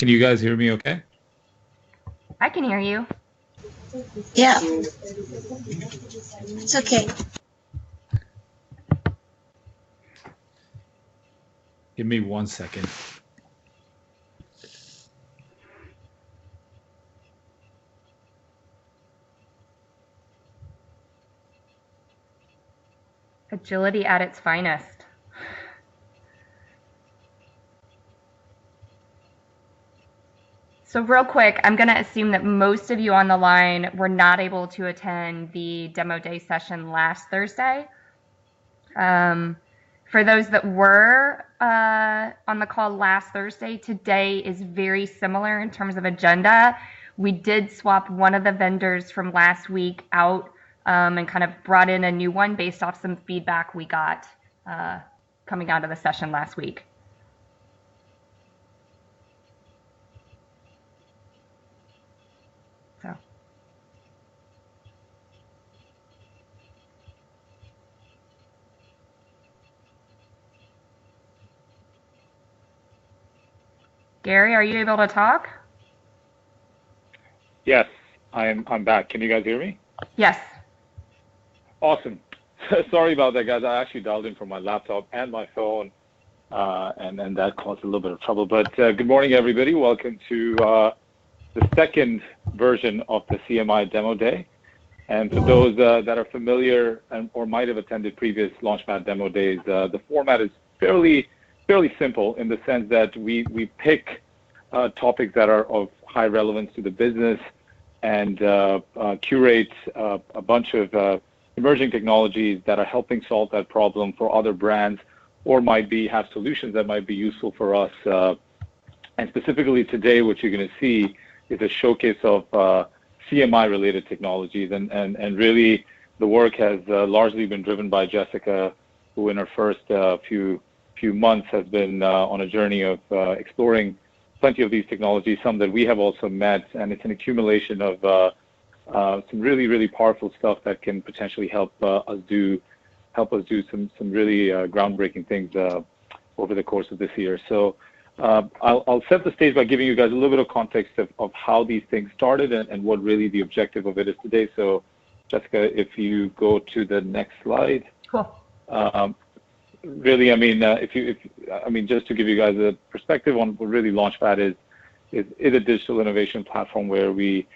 Can you guys hear me okay? I can hear you. Yeah. It's okay. Give me 1 second. Agility at its finest. So real quick, I'm going to assume that most of you on the line were not able to attend the demo day session last Thursday. For those that were on the call last Thursday, today is very similar in terms of agenda. We did swap one of the vendors from last week out and kind of brought in a new one based off some feedback we got coming out of the session last week. So. Gary, are you able to talk? Yes, I'm back. Can you guys hear me? Yes. Awesome. Sorry about that, guys. I actually dialed in from my laptop and my phone, and that caused a little bit of trouble. But good morning, everybody. Welcome to the second version of the CMI Demo Day. And for those that are familiar or might have attended previous LaunchPad Demo Days, the format is fairly simple in the sense that we pick topics that are of high relevance to the business and curate a bunch of emerging technologies that are helping solve that problem for other brands or might have solutions that might be useful for us. And specifically today, what you're going to see is a showcase of CMI related technologies, and really the work has largely been driven by Jessica, who in her first few months has been on a journey of exploring plenty of these technologies, some that we have also met, and it's an accumulation of some really powerful stuff that can potentially help us do some really groundbreaking things over the course of this year. So I'll set the stage by giving you guys a little bit of context of how these things started and what really the objective of it is today. So Jessica, if you go to the next slide. Cool. Really, I mean, just to give you guys a perspective on what really LaunchPad is a digital innovation platform where we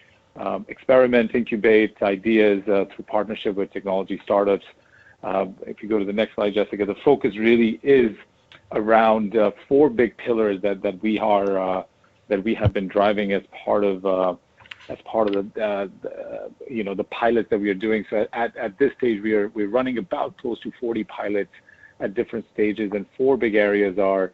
experiment, incubate ideas through partnership with technology startups. If you go to the next slide, Jessica, the focus really is around 4 big pillars that we have been driving as part of the pilots that we are doing. So at this stage, we're running about close to 40 pilots at different stages, and 4 big areas are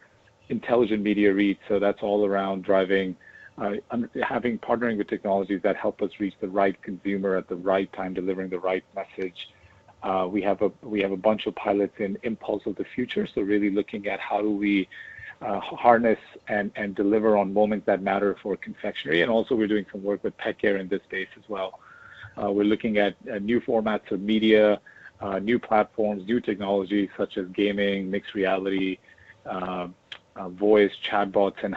intelligent media reach. So that's all around driving, partnering with technologies that help us reach the right consumer at the right time, delivering the right message. We have a bunch of pilots in Impulse of the Future. So really looking at how do we harness and deliver on moments that matter for confectionery, and also we're doing some work with pet care in this space as well. We're looking at new formats of media, new platforms, new technologies such as gaming, mixed reality, voice, chatbots, and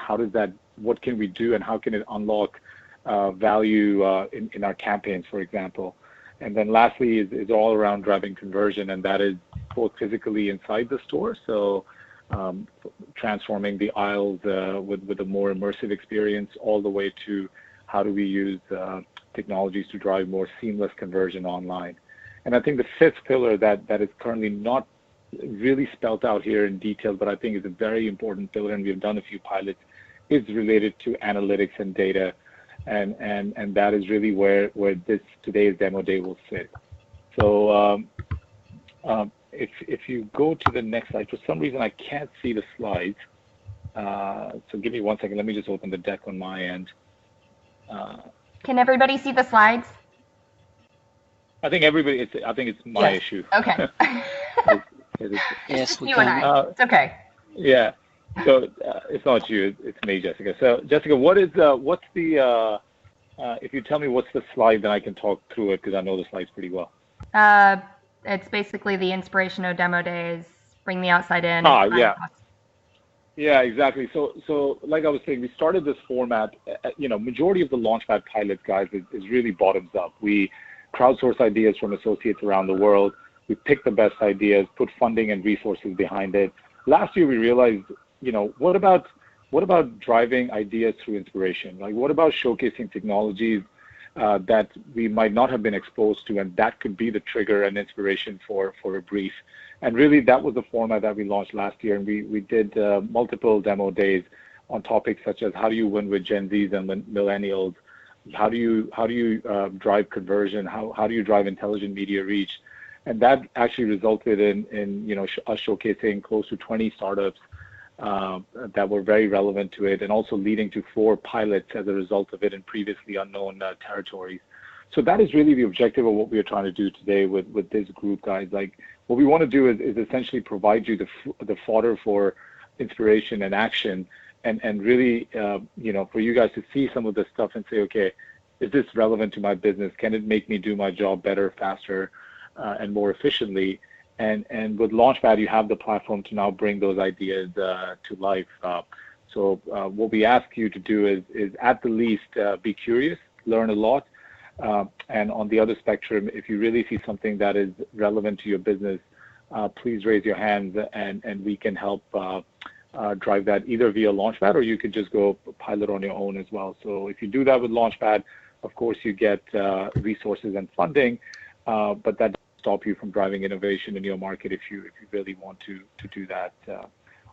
what can we do and how can it unlock value in our campaigns, for example. And then lastly is all around driving conversion, and that is both physically inside the store, so transforming the aisles with a more immersive experience, all the way to how do we use technologies to drive more seamless conversion online. And I think the 5th pillar that is currently not really spelled out here in detail, but I think is a very important pillar, and we've done a few pilots, is related to analytics and data. And that is really where today's demo day will sit. So if you go to the next slide, for some reason I can't see the slides. So give me 1 second. Let me just open the deck on my end. Can everybody see the slides? I think it's my issue. Okay. Yes, we you can. and I. It's okay. Yeah. So it's not you, it's me, Jessica. So Jessica, what's the if you tell me what's the slide, then I can talk through it because I know the slides pretty well. It's basically the inspirational demo days, bring the outside in. Yeah. Yeah, exactly. So like I was saying, we started this format. Majority of the LaunchPad pilots, guys, is really bottoms up. We crowdsource ideas from associates around the world. We pick the best ideas, put funding and resources behind it. Last year, we realized, what about driving ideas through inspiration? Like, what about showcasing technologies that we might not have been exposed to, and that could be the trigger and inspiration for a brief. And really, that was the format that we launched last year, and we did multiple demo days on topics such as how do you win with Gen Zs and millennials, how do you drive conversion, how do you drive intelligent media reach, and that actually resulted in us showcasing close to 20 startups that were very relevant to it, and also leading to 4 pilots as a result of it in previously unknown territories. So that is really the objective of what we are trying to do today with this group, guys. Like, what we want to do is essentially provide you the fodder for inspiration and action, and really, for you guys to see some of this stuff and say, okay, is this relevant to my business? Can it make me do my job better, faster, and more efficiently? And with LaunchPad, you have the platform to now bring those ideas to life. So what we ask you to do is at the least, be curious, learn a lot. And on the other spectrum, if you really see something that is relevant to your business, please raise your hands, and we can help drive that either via LaunchPad, or you could just go pilot on your own as well. So if you do that with LaunchPad, of course you get resources and funding, but that doesn't stop you from driving innovation in your market if you really want to do that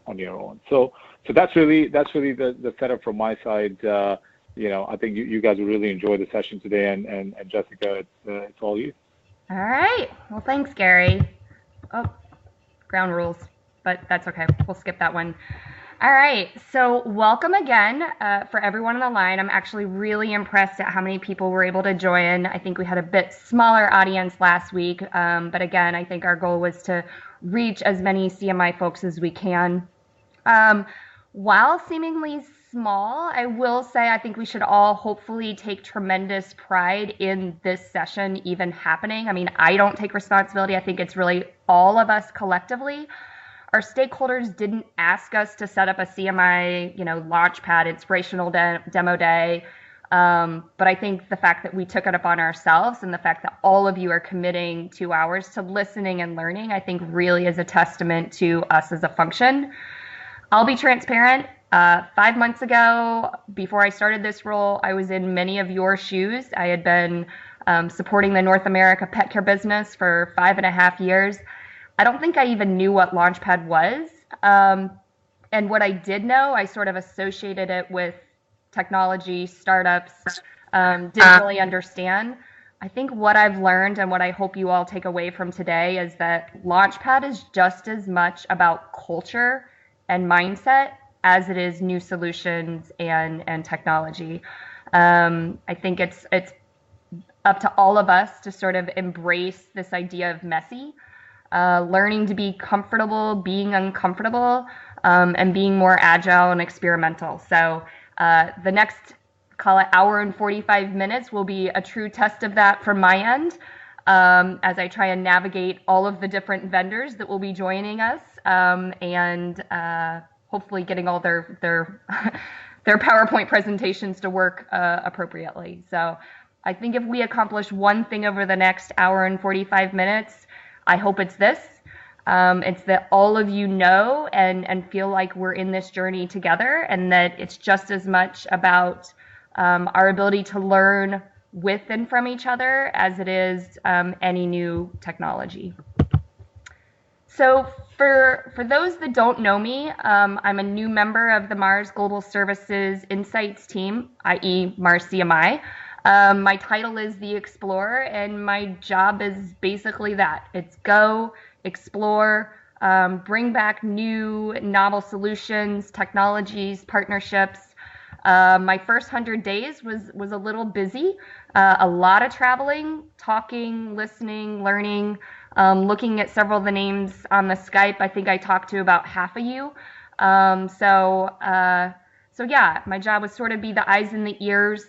on your own. So that's really the setup from my side. I think you guys will really enjoy the session today, and Jessica, it's all you. All right. Well, thanks, Gary. Oh, ground rules, but that's okay. We'll skip that one. All right. So welcome again for everyone on the line. I'm actually really impressed at how many people were able to join. I think we had a bit smaller audience last week, but again, I think our goal was to reach as many CMI folks as we can. While seemingly small, I will say I think we should all hopefully take tremendous pride in this session even happening. I mean, I don't take responsibility. I think it's really all of us collectively. Our stakeholders didn't ask us to set up a CMI, LaunchPad inspirational demo day. But I think the fact that we took it upon ourselves, and the fact that all of you are committing 2 hours to listening and learning, I think really is a testament to us as a function. I'll be transparent. 5 months ago, before I started this role, I was in many of your shoes. I had been supporting the North America pet care business for 5.5 years. I don't think I even knew what LaunchPad was. And what I did know, I sort of associated it with technology, startups, didn't really understand. I think what I've learned, and what I hope you all take away from today, is that LaunchPad is just as much about culture and mindset as it is new solutions and technology. I think it's up to all of us to sort of embrace this idea of messy, learning to be comfortable being uncomfortable, and being more agile and experimental. So the next, call it hour and 45 minutes, will be a true test of that from my end, as I try and navigate all of the different vendors that will be joining us, and hopefully getting all their their PowerPoint presentations to work appropriately. So I think if we accomplish one thing over the next hour and 45 minutes, I hope it's this. It's that all of you know and feel like we're in this journey together, and that it's just as much about our ability to learn with and from each other as it is any new technology. So for those that don't know me, I'm a new member of the Mars Global Services Insights team, i.e. Mars CMI. My title is the Explorer, and my job is basically that. It's go, explore, bring back new novel solutions, technologies, partnerships. My first 100 days was a little busy, a lot of traveling, talking, listening, learning, looking at several of the names on the Skype. I think I talked to about half of you. So yeah, my job was sort of be the eyes and the ears,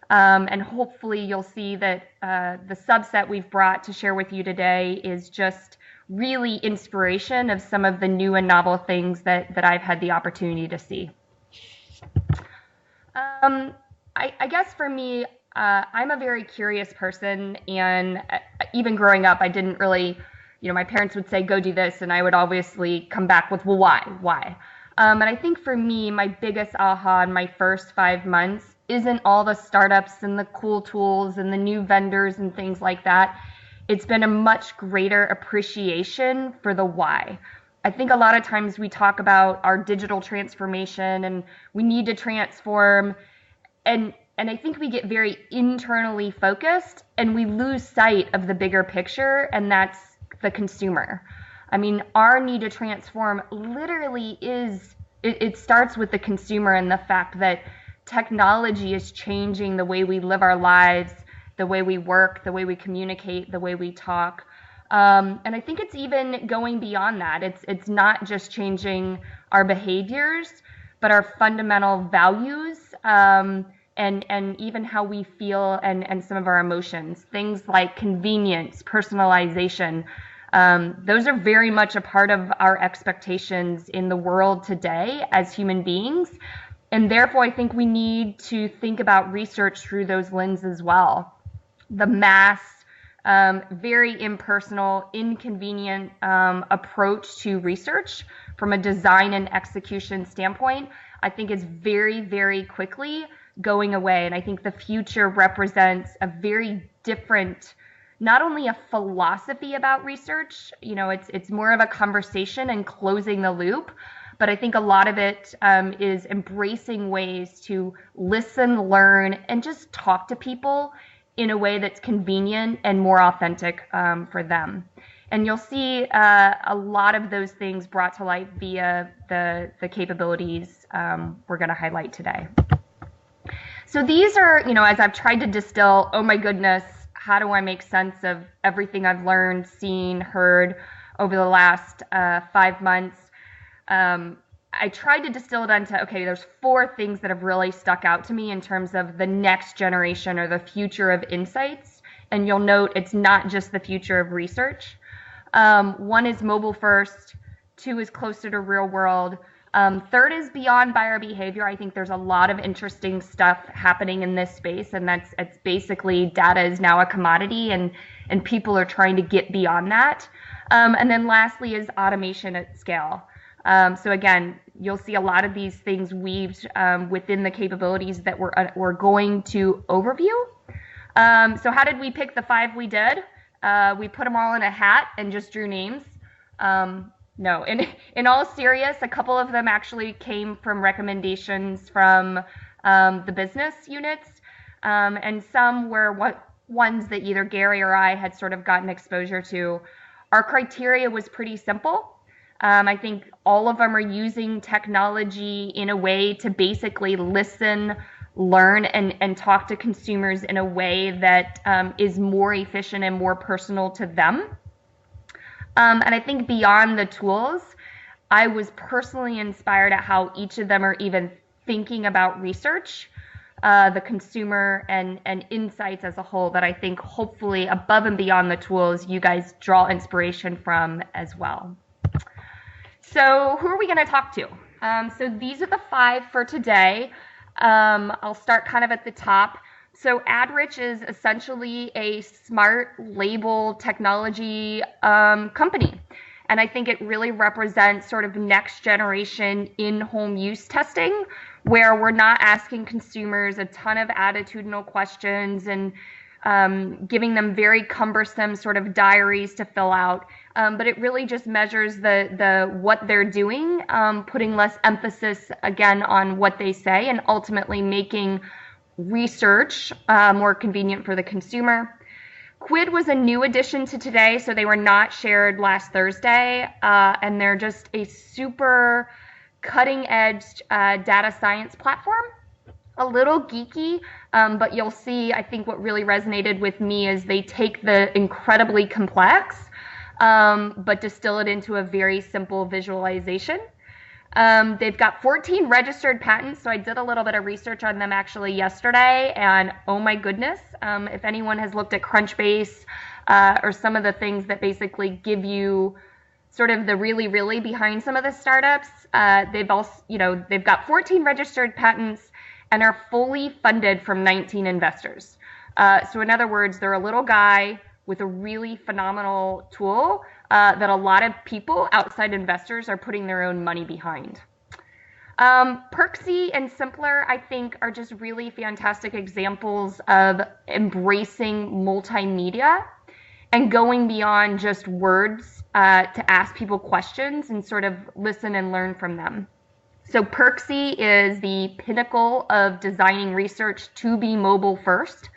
and hopefully you'll see that the subset we've brought to share with you today is just really inspiration of some of the new and novel things that I've had the opportunity to see. I guess for me, I'm a very curious person, and even growing up, I didn't really, my parents would say, go do this, and I would obviously come back with, well, why? Why? And I think for me, my biggest aha in my first 5 months isn't all the startups and the cool tools and the new vendors and things like that. It's been a much greater appreciation for the why. I think a lot of times we talk about our digital transformation and we need to transform, and I think we get very internally focused and we lose sight of the bigger picture, and that's the consumer. I mean, our need to transform literally it starts with the consumer and the fact that technology is changing the way we live our lives, the way we work, the way we communicate, the way we talk. And I think it's even going beyond that. It's not just changing our behaviors, but our fundamental values, and even how we feel and some of our emotions. Things like convenience, personalization, those are very much a part of our expectations in the world today as human beings. And therefore, I think we need to think about research through those lenses as well. The mass, very impersonal, inconvenient approach to research from a design and execution standpoint, I think is very, very quickly going away. And I think the future represents a very different, not only a philosophy about research, it's more of a conversation and closing the loop, but I think a lot of it is embracing ways to listen, learn, and just talk to people in a way that's convenient and more authentic for them. And you'll see a lot of those things brought to light via the capabilities we're going to highlight today. So these are, as I've tried to distill, oh my goodness, how do I make sense of everything I've learned, seen, heard over the last 5 months? I tried to distill it into, okay, there's 4 things that have really stuck out to me in terms of the next generation or the future of insights. And you'll note it's not just the future of research. 1 is mobile first, 2 is closer to real world. 3rd is beyond buyer behavior. I think there's a lot of interesting stuff happening in this space, and it's basically data is now a commodity, and people are trying to get beyond that. And then lastly is automation at scale. So again, you'll see a lot of these things weaved within the capabilities that we're going to overview. So how did we pick the 5 we did? We put them all in a hat and just drew names. No, in all seriousness, a couple of them actually came from recommendations from the business units, and some were ones that either Gary or I had sort of gotten exposure to. Our criteria was pretty simple. I think all of them are using technology in a way to basically listen, learn, and talk to consumers in a way that is more efficient and more personal to them. And I think beyond the tools, I was personally inspired at how each of them are even thinking about research, the consumer, and insights as a whole that I think hopefully above and beyond the tools, you guys draw inspiration from as well. So who are we going to talk to? So these are the 5 for today. I'll start kind of at the top. So AdRich is essentially a smart label technology company. And I think it really represents sort of next generation in-home use testing, where we're not asking consumers a ton of attitudinal questions and giving them very cumbersome sort of diaries to fill out. But it really just measures the what they're doing, putting less emphasis again on what they say, and ultimately making research more convenient for the consumer. Quid was a new addition to today, so they were not shared last Thursday, and they're just a super cutting-edge data science platform. A little geeky, but you'll see, I think what really resonated with me is they take the incredibly complex, but distill it into a very simple visualization. They've got 14 registered patents, so I did a little bit of research on them actually yesterday, and oh my goodness, if anyone has looked at Crunchbase are some of the things that basically give you sort of the really behind some of the startups. They've also, they've got 14 registered patents and are fully funded from 19 investors. So in other words, they're a little guy with a really phenomenal tool that a lot of people, outside investors, are putting their own money behind. Perksy and Simpler, I think, are just really fantastic examples of embracing multimedia and going beyond just words to ask people questions and sort of listen and learn from them. So Perksy is the pinnacle of designing research to be mobile first.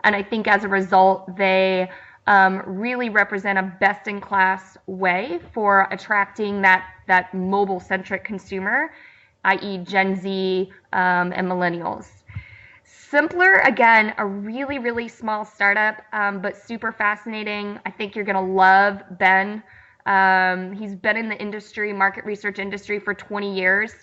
And I think as a result, they really represent a best-in-class way for attracting that mobile-centric consumer, i.e. Gen Z and millennials. Simpler, again, a really small startup, but super fascinating. I think you're going to love Ben. He's been in the industry, market research industry, for 20 years.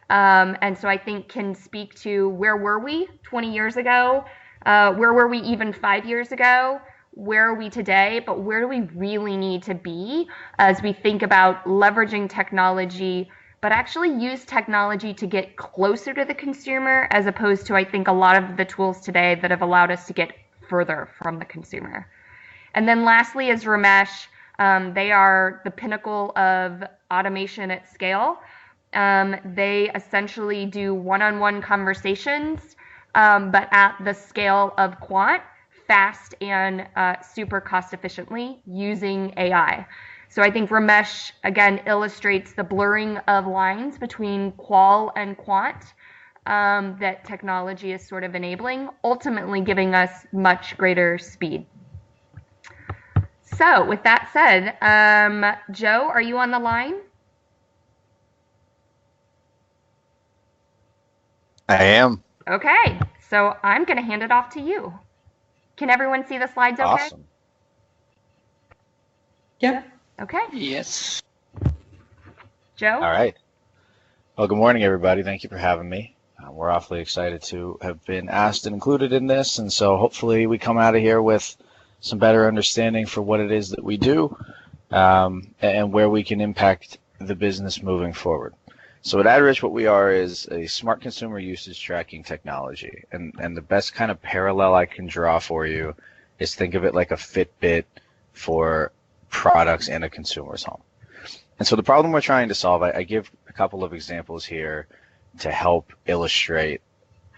And so I think can speak to where were we 20 years ago? Where were we even 5 years ago? Where are we today? But where do we really need to be as we think about leveraging technology, but actually use technology to get closer to the consumer, as opposed to, I think, a lot of the tools today that have allowed us to get further from the consumer. And then lastly is Ramesh. They are the pinnacle of automation at scale. They essentially do one-on-one conversations, but at the scale of quant, fast and super cost efficiently using AI. So I think Ramesh, again, illustrates the blurring of lines between qual and quant that technology is sort of enabling, ultimately giving us much greater speed. So with that said, Joe, are you on the line? I am. Okay, so I'm going to hand it off to you. Can everyone see the slides okay? Awesome. Yep. Okay. Yes. Joe? All right. Well, good morning, everybody. Thank you for having me. We're awfully excited to have been asked and included in this, and so hopefully we come out of here with some better understanding for what it is that we do and where we can impact the business moving forward. So at AdRich, what we are is a smart consumer usage tracking technology, and the best kind of parallel I can draw for you is think of it like a Fitbit for products in a consumer's home. And so the problem we're trying to solve, I give a couple of examples here to help illustrate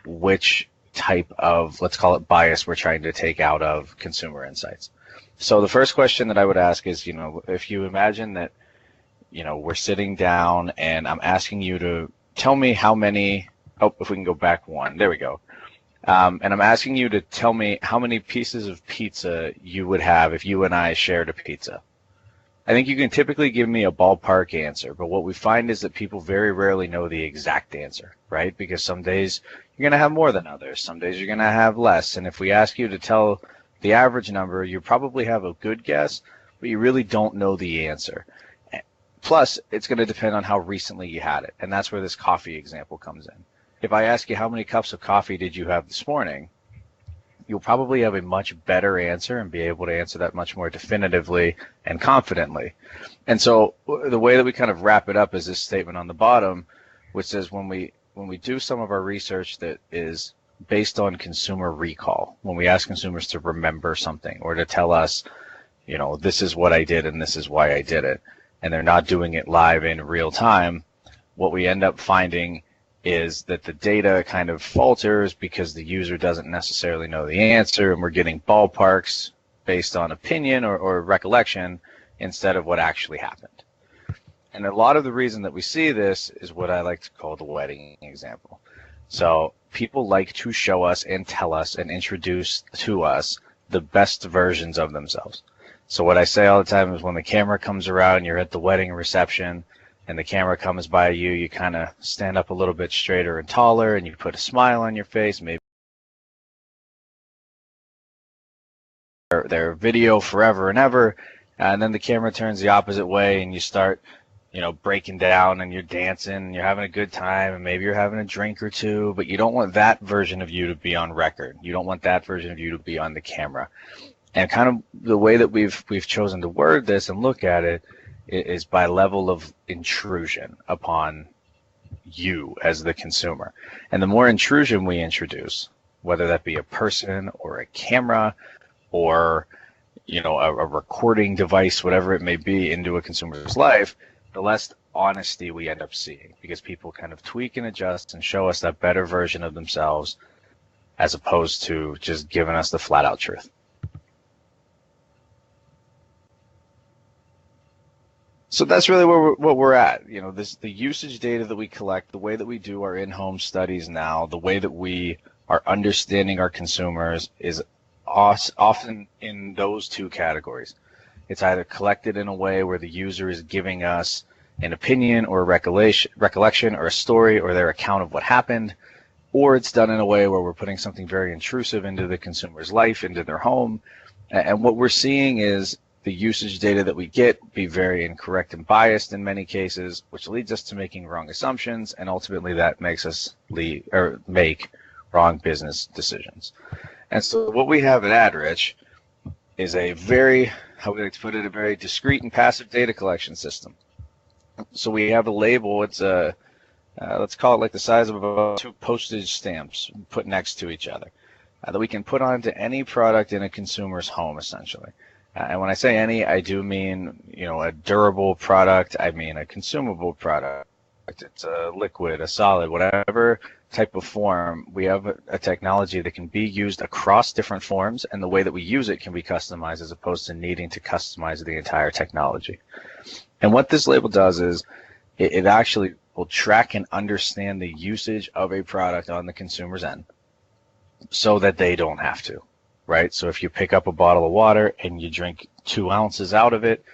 which type of, let's call it, bias we're trying to take out of consumer insights. So the first question that I would ask is, if you imagine that, we're sitting down and I'm asking you to tell me how many, if we can go back one, there we go. And I'm asking you to tell me how many pieces of pizza you would have if you and I shared a pizza. I think you can typically give me a ballpark answer, but what we find is that people very rarely know the exact answer, right? Because some days you're going to have more than others. Some days you're going to have less. And if we ask you to tell the average number, you probably have a good guess, but you really don't know the answer. Plus, it's going to depend on how recently you had it. And that's where this coffee example comes in. If I ask you how many cups of coffee did you have this morning, you'll probably have a much better answer and be able to answer that much more definitively and confidently. And so the way that we kind of wrap it up is this statement on the bottom, which says when we do some of our research that is based on consumer recall, when we ask consumers to remember something or to tell us, this is what I did and this is why I did it, and they're not doing it live in real time, what we end up finding is that the data kind of falters because the user doesn't necessarily know the answer, and we're getting ballparks based on opinion or recollection instead of what actually happened. And a lot of the reason that we see this is what I like to call the wedding example. So people like to show us and tell us and introduce to us the best versions of themselves. So what I say all the time is when the camera comes around, you're at the wedding reception, and the camera comes by you, you kind of stand up a little bit straighter and taller, and you put a smile on your face, maybe their video forever and ever, and then the camera turns the opposite way, and you start, breaking down, and you're dancing, and you're having a good time, and maybe you're having a drink or two, but you don't want that version of you to be on record. You don't want that version of you to be on the camera. And kind of the way that we've chosen to word this and look at it is by level of intrusion upon you as the consumer. And the more intrusion we introduce, whether that be a person or a camera or a recording device, whatever it may be, into a consumer's life, the less honesty we end up seeing, because people kind of tweak and adjust and show us that better version of themselves as opposed to just giving us the flat out truth. So that's really what we're at. The usage data that we collect, the way that we do our in-home studies now, the way that we are understanding our consumers is often in those two categories. It's either collected in a way where the user is giving us an opinion or a recollection or a story or their account of what happened, or it's done in a way where we're putting something very intrusive into the consumer's life, into their home. And what we're seeing is the usage data that we get be very incorrect and biased in many cases, which leads us to making wrong assumptions, and ultimately that makes us make wrong business decisions. And so what we have at AdRich is a very, how we like to put it, a very discrete and passive data collection system. So we have a label. It's let's call it like the size of about 2 postage stamps put next to each other that we can put onto any product in a consumer's home, essentially. And when I say any, I do mean, a durable product. I mean a consumable product. It's a liquid, a solid, whatever type of form. We have a technology that can be used across different forms, and the way that we use it can be customized as opposed to needing to customize the entire technology. And what this label does is it actually will track and understand the usage of a product on the consumer's end so that they don't have to. Right? So if you pick up a bottle of water and you drink 2 ounces out of it,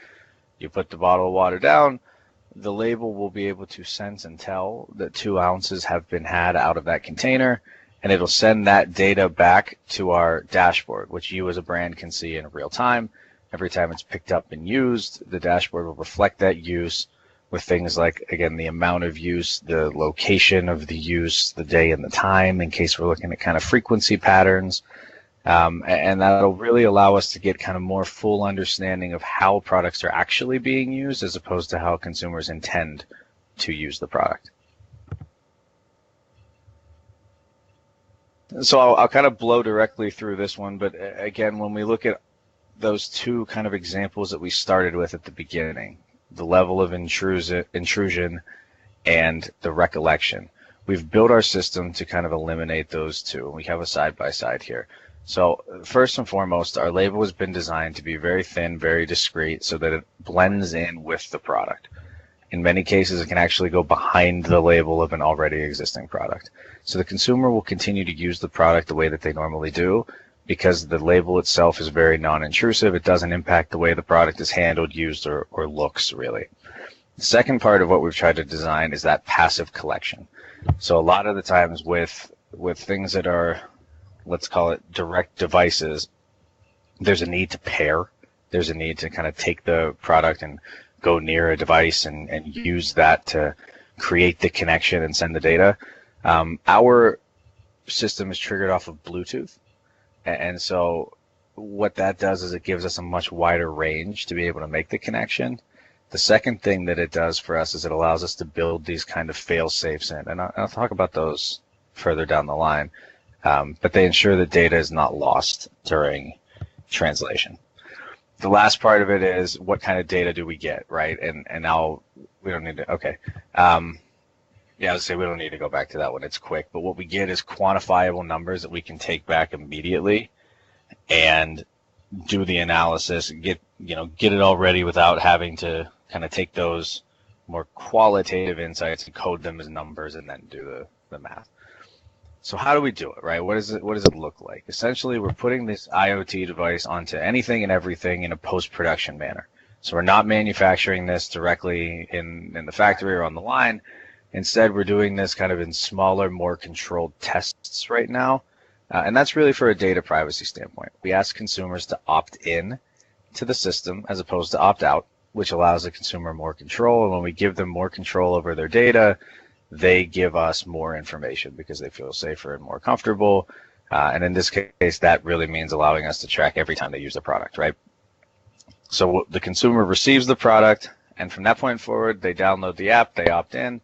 you put the bottle of water down, the label will be able to sense and tell that 2 ounces have been had out of that container, and it'll send that data back to our dashboard, which you as a brand can see in real time. Every time it's picked up and used, the dashboard will reflect that use with things like, again, the amount of use, the location of the use, the day and the time, in case we're looking at kind of frequency patterns. And that'll really allow us to get kind of more full understanding of how products are actually being used as opposed to how consumers intend to use the product. So I'll kind of blow directly through this one, but again, when we look at those 2 kind of examples that we started with at the beginning, the level of intrusion and the recollection, we've built our system to kind of eliminate those 2. We have a side-by-side here. So first and foremost, our label has been designed to be very thin, very discreet, so that it blends in with the product. In many cases, it can actually go behind the label of an already existing product. So the consumer will continue to use the product the way that they normally do, because the label itself is very non-intrusive. It doesn't impact the way the product is handled, used, or looks, really. The second part of what we've tried to design is that passive collection. So a lot of the times with things that are, let's call it direct devices, there's a need to pair. There's a need to kind of take the product and go near a device and use that to create the connection and send the data. Our system is triggered off of Bluetooth. And so what that does is it gives us a much wider range to be able to make the connection. The second thing that it does for us is it allows us to build these kind of fail-safes in. And I'll talk about those further down the line. But they ensure that data is not lost during translation. The last part of it is what kind of data do we get, right? And now we don't need to, okay. Yeah, I would say we don't need to go back to that one. It's quick. But what we get is quantifiable numbers that we can take back immediately and do the analysis, get it all ready without having to kind of take those more qualitative insights and code them as numbers and then do the math. So how do we do it, right? What does it look like? Essentially, we're putting this IoT device onto anything and everything in a post-production manner. So we're not manufacturing this directly in the factory or on the line. Instead, we're doing this kind of in smaller, more controlled tests right now. And that's really for a data privacy standpoint. We ask consumers to opt in to the system as opposed to opt out, which allows the consumer more control. And when we give them more control over their data, they give us more information because they feel safer and more comfortable. And in this case, that really means allowing us to track every time they use the product, right? So the consumer receives the product, and from that point forward, they download the app, they opt in,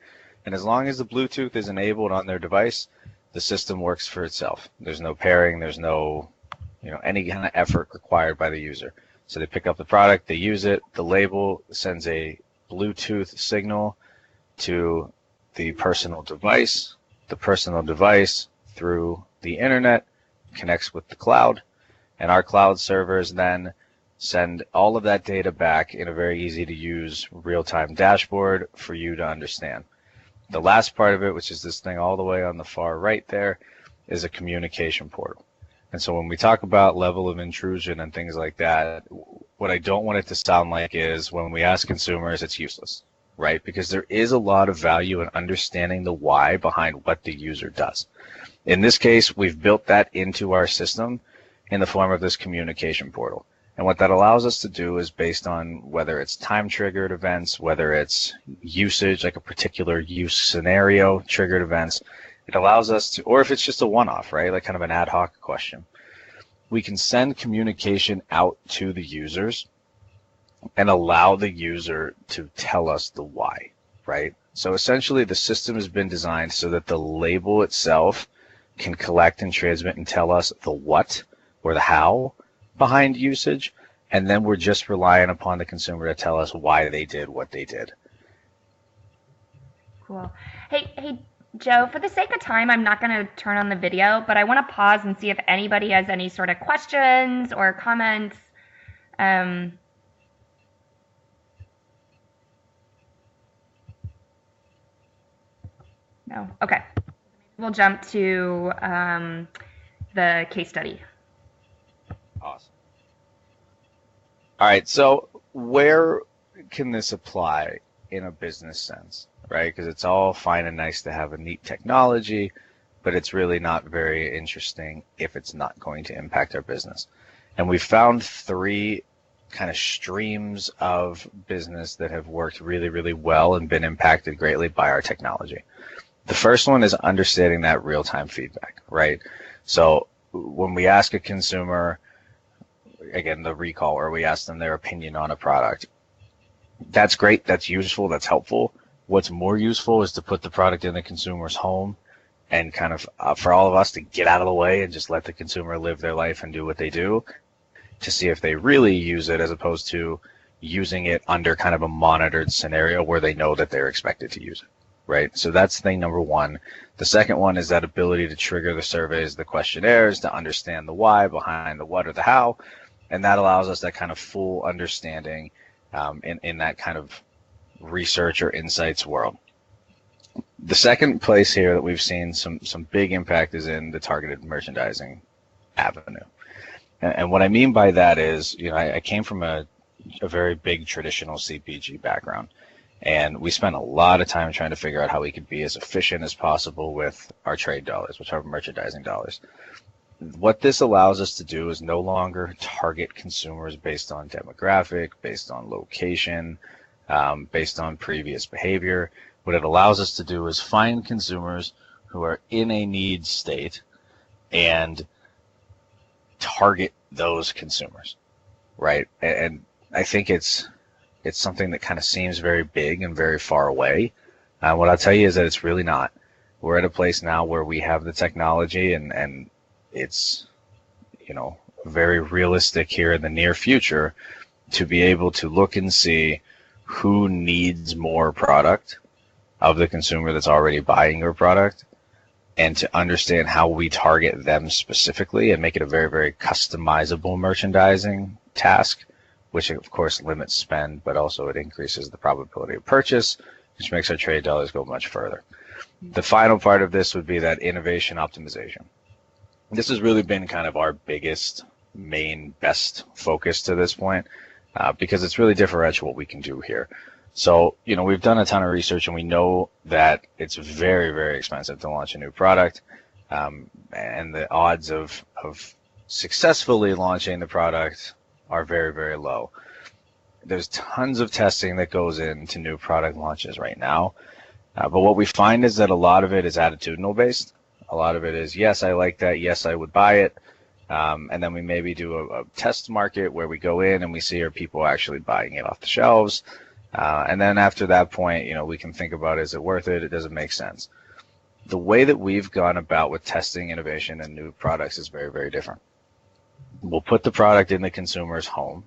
and as long as the Bluetooth is enabled on their device, the system works for itself. There's no pairing, there's no, any kind of effort required by the user. So they pick up the product, they use it, the label sends a Bluetooth signal to the personal device through the internet connects with the cloud, and our cloud servers then send all of that data back in a very easy to use real-time dashboard for you to understand. The last part of it, which is this thing all the way on the far right there, is a communication portal. And so when we talk about level of intrusion and things like that, what I don't want it to sound like is when we ask consumers, it's useless, right? Because there is a lot of value in understanding the why behind what the user does. In this case, we've built that into our system in the form of this communication portal. And what that allows us to do is based on whether it's time-triggered events, whether it's usage, like a particular use scenario, triggered events, it allows us to, or if it's just a one-off, right, like kind of an ad hoc question, we can send communication out to the users and allow the user to tell us the why, right? So essentially the system has been designed so that the label itself can collect and transmit and tell us the what or the how behind usage, and then we're just relying upon the consumer to tell us why they did what they did. Cool. Hey, Joe, for the sake of time, I'm not going to turn on the video, but I want to pause and see if anybody has any sort of questions or comments. No? Okay. We'll jump to the case study. Awesome. All right, so where can this apply in a business sense, right? Because it's all fine and nice to have a neat technology, but it's really not very interesting if it's not going to impact our business. And we found three kind of streams of business that have worked really, really well and been impacted greatly by our technology. The first one is understanding that real-time feedback, right? So when we ask a consumer, again, the recall, or we ask them their opinion on a product, that's great, that's useful, that's helpful. What's more useful is to put the product in the consumer's home and kind of for all of us to get out of the way and just let the consumer live their life and do what they do, to see if they really use it as opposed to using it under kind of a monitored scenario where they know that they're expected to use it, right? So that's thing number one. The second one is that ability to trigger the surveys, the questionnaires, to understand the why behind the what or the how, and that allows us that kind of full understanding in that kind of research or insights world. The second place here that we've seen some big impact is in the targeted merchandising avenue. And what I mean by that is, I came from a very big traditional CPG background, and we spent a lot of time trying to figure out how we could be as efficient as possible with our trade dollars, which are merchandising dollars. What this allows us to do is no longer target consumers based on demographic, based on location, based on previous behavior. What it allows us to do is find consumers who are in a need state and target those consumers, right? And I think it's something that kind of seems very big and very far away. What I'll tell you is that it's really not. We're at a place now where we have the technology and it's, very realistic here in the near future to be able to look and see who needs more product of the consumer that's already buying your product, and to understand how we target them specifically and make it a very, very customizable merchandising task, which of course limits spend, but also it increases the probability of purchase, which makes our trade dollars go much further. The final part of this would be that innovation optimization. This has really been kind of our biggest, main, best focus to this point, because it's really differential what we can do here. So, we've done a ton of research and we know that it's very, very expensive to launch a new product, and the odds of successfully launching the product are very, very low. There's tons of testing that goes into new product launches right now, but what we find is that a lot of it is attitudinal based. A lot of it is, yes, I like that. Yes, I would buy it. And then we maybe do a test market where we go in and we see are people actually buying it off the shelves. And then after that point, we can think about, is it worth it? Does it make sense? The way that we've gone about with testing innovation and new products is very, very different. We'll put the product in the consumer's home.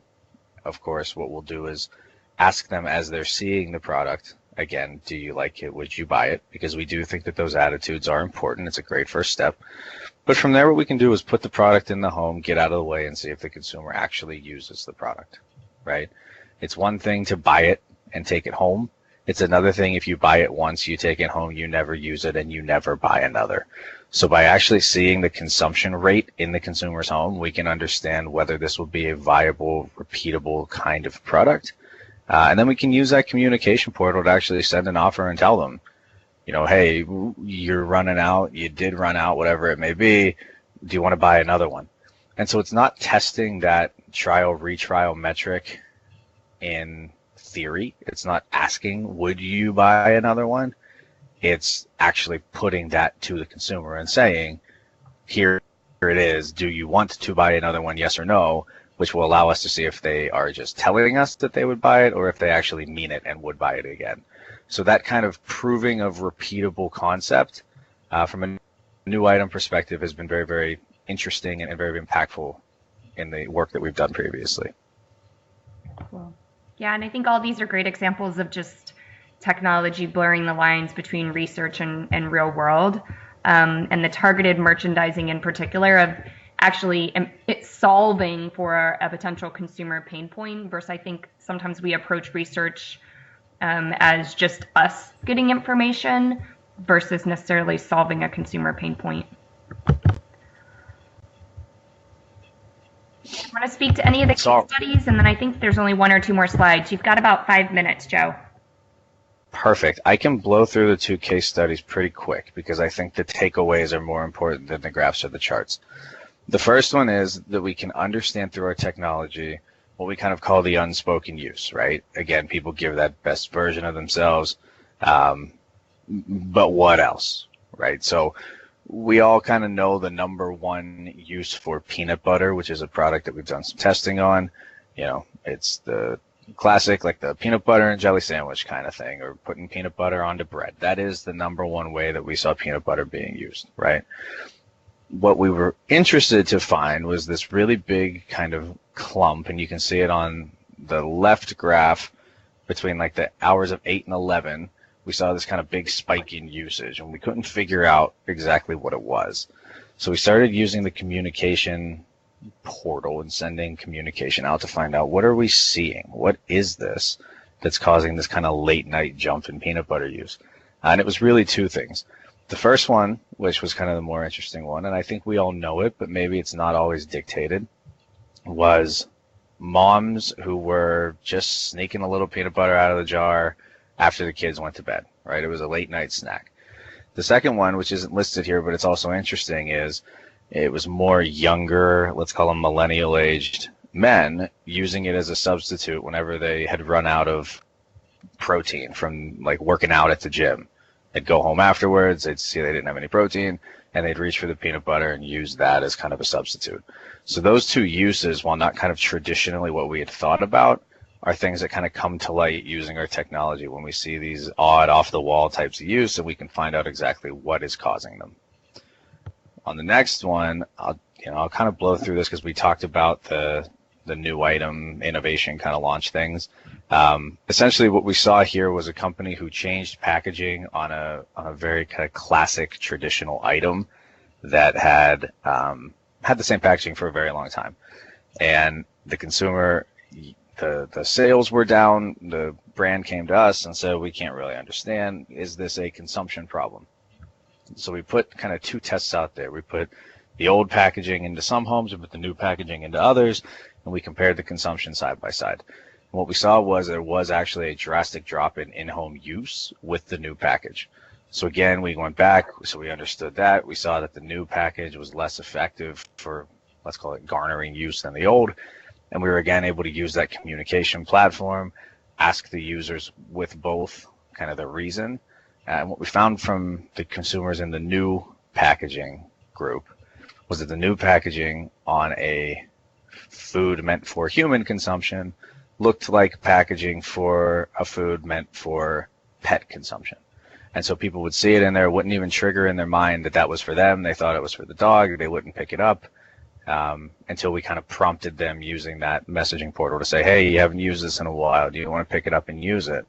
Of course, what we'll do is ask them as they're seeing the product, again, do you like it? Would you buy it? Because we do think that those attitudes are important. It's a great first step. But from there, what we can do is put the product in the home, get out of the way, and see if the consumer actually uses the product, right? It's one thing to buy it and take it home. It's another thing if you buy it once, you take it home, you never use it, and you never buy another. So by actually seeing the consumption rate in the consumer's home, we can understand whether this will be a viable, repeatable kind of product. And then we can use that communication portal to actually send an offer and tell them, hey, you're running out, you did run out, whatever it may be. Do you want to buy another one? And so it's not testing that trial, retrial metric in theory. It's not asking, would you buy another one? It's actually putting that to the consumer and saying, here it is. Do you want to buy another one? Yes or no, which will allow us to see if they are just telling us that they would buy it or if they actually mean it and would buy it again. So that kind of proving of repeatable concept from a new item perspective has been very, very interesting and very impactful in the work that we've done previously. Cool. Yeah, and I think all these are great examples of just technology blurring the lines between research and real world, and the targeted merchandising in particular of actually it's solving for a potential consumer pain point versus I think sometimes we approach research as just us getting information versus necessarily solving a consumer pain point. I want to speak to any of the case studies, and then I think there's only one or two more slides. You've got about 5 minutes, Joe. Perfect. I can blow through the 2 case studies pretty quick because I think the takeaways are more important than the graphs or the charts. The first one is that we can understand through our technology what we kind of call the unspoken use, right? Again, people give that best version of themselves, but what else, right? So we all kind of know the #1 use for peanut butter, which is a product that we've done some testing on. It's the classic, like the peanut butter and jelly sandwich kind of thing, or putting peanut butter onto bread. That is the #1 way that we saw peanut butter being used, right? What we were interested to find was this really big kind of clump, and you can see it on the left graph between like the hours of 8 and 11. We saw this kind of big spike in usage, and we couldn't figure out exactly what it was. So we started using the communication portal and sending communication out to find out, what are we seeing? What is this that's causing this kind of late night jump in peanut butter use? And it was really 2 things. The first one, which was kind of the more interesting one, and I think we all know it, but maybe it's not always dictated, was moms who were just sneaking a little peanut butter out of the jar after the kids went to bed, right? It was a late night snack. The second one, which isn't listed here, but it's also interesting, is it was more younger, let's call them millennial aged men using it as a substitute whenever they had run out of protein from like working out at the gym. They'd go home afterwards, they'd see they didn't have any protein, and they'd reach for the peanut butter and use that as kind of a substitute. So those 2 uses, while not kind of traditionally what we had thought about, are things that kind of come to light using our technology when we see these odd off-the-wall types of use, and we can find out exactly what is causing them. On the next one, I'll kind of blow through this because we talked about the new item innovation kind of launch things. Essentially what we saw here was a company who changed packaging on a very kind of classic traditional item that had the same packaging for a very long time. And the consumer, the sales were down, the brand came to us and said, we can't really understand, is this a consumption problem? So we put kind of 2 tests out there. We put the old packaging into some homes, we put the new packaging into others, and we compared the consumption side by side. And what we saw was there was actually a drastic drop in in-home use with the new package. So again, we went back, so we understood that. We saw that the new package was less effective for, let's call it, garnering use than the old. And we were again able to use that communication platform, ask the users with both kind of the reason. And what we found from the consumers in the new packaging group was that the new packaging on a food meant for human consumption looked like packaging for a food meant for pet consumption. And so people would see it in there, wouldn't even trigger in their mind that that was for them. They thought it was for the dog. They wouldn't pick it up until we kind of prompted them using that messaging portal to say, hey, you haven't used this in a while. Do you want to pick it up and use it?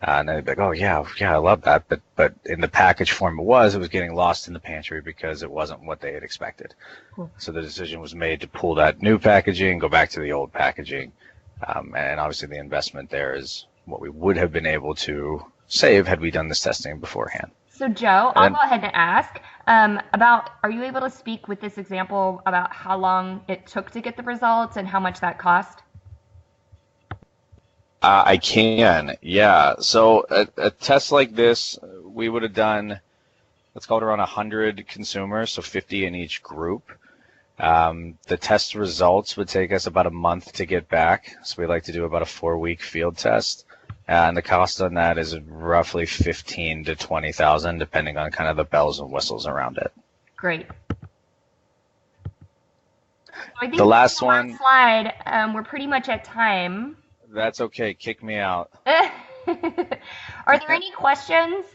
And they'd be like, oh, yeah, I love that. But in the package form it was getting lost in the pantry because it wasn't what they had expected. Cool. So the decision was made to pull that new packaging, go back to the old packaging. And obviously the investment there is what we would have been able to save had we done this testing beforehand. So Joe, I'll go ahead and ask are you able to speak with this example about how long it took to get the results and how much that cost? I can, yeah. So a test like this, we would have done, let's call it around 100 consumers, so 50 in each group. The test results would take us about a month to get back. So we like to do about a 4-week field test. And the cost on that is roughly 15 to 20,000, depending on kind of the bells and whistles around it. Great. So I think the last one slide, we're pretty much at time. That's okay. Kick me out. Are there any questions?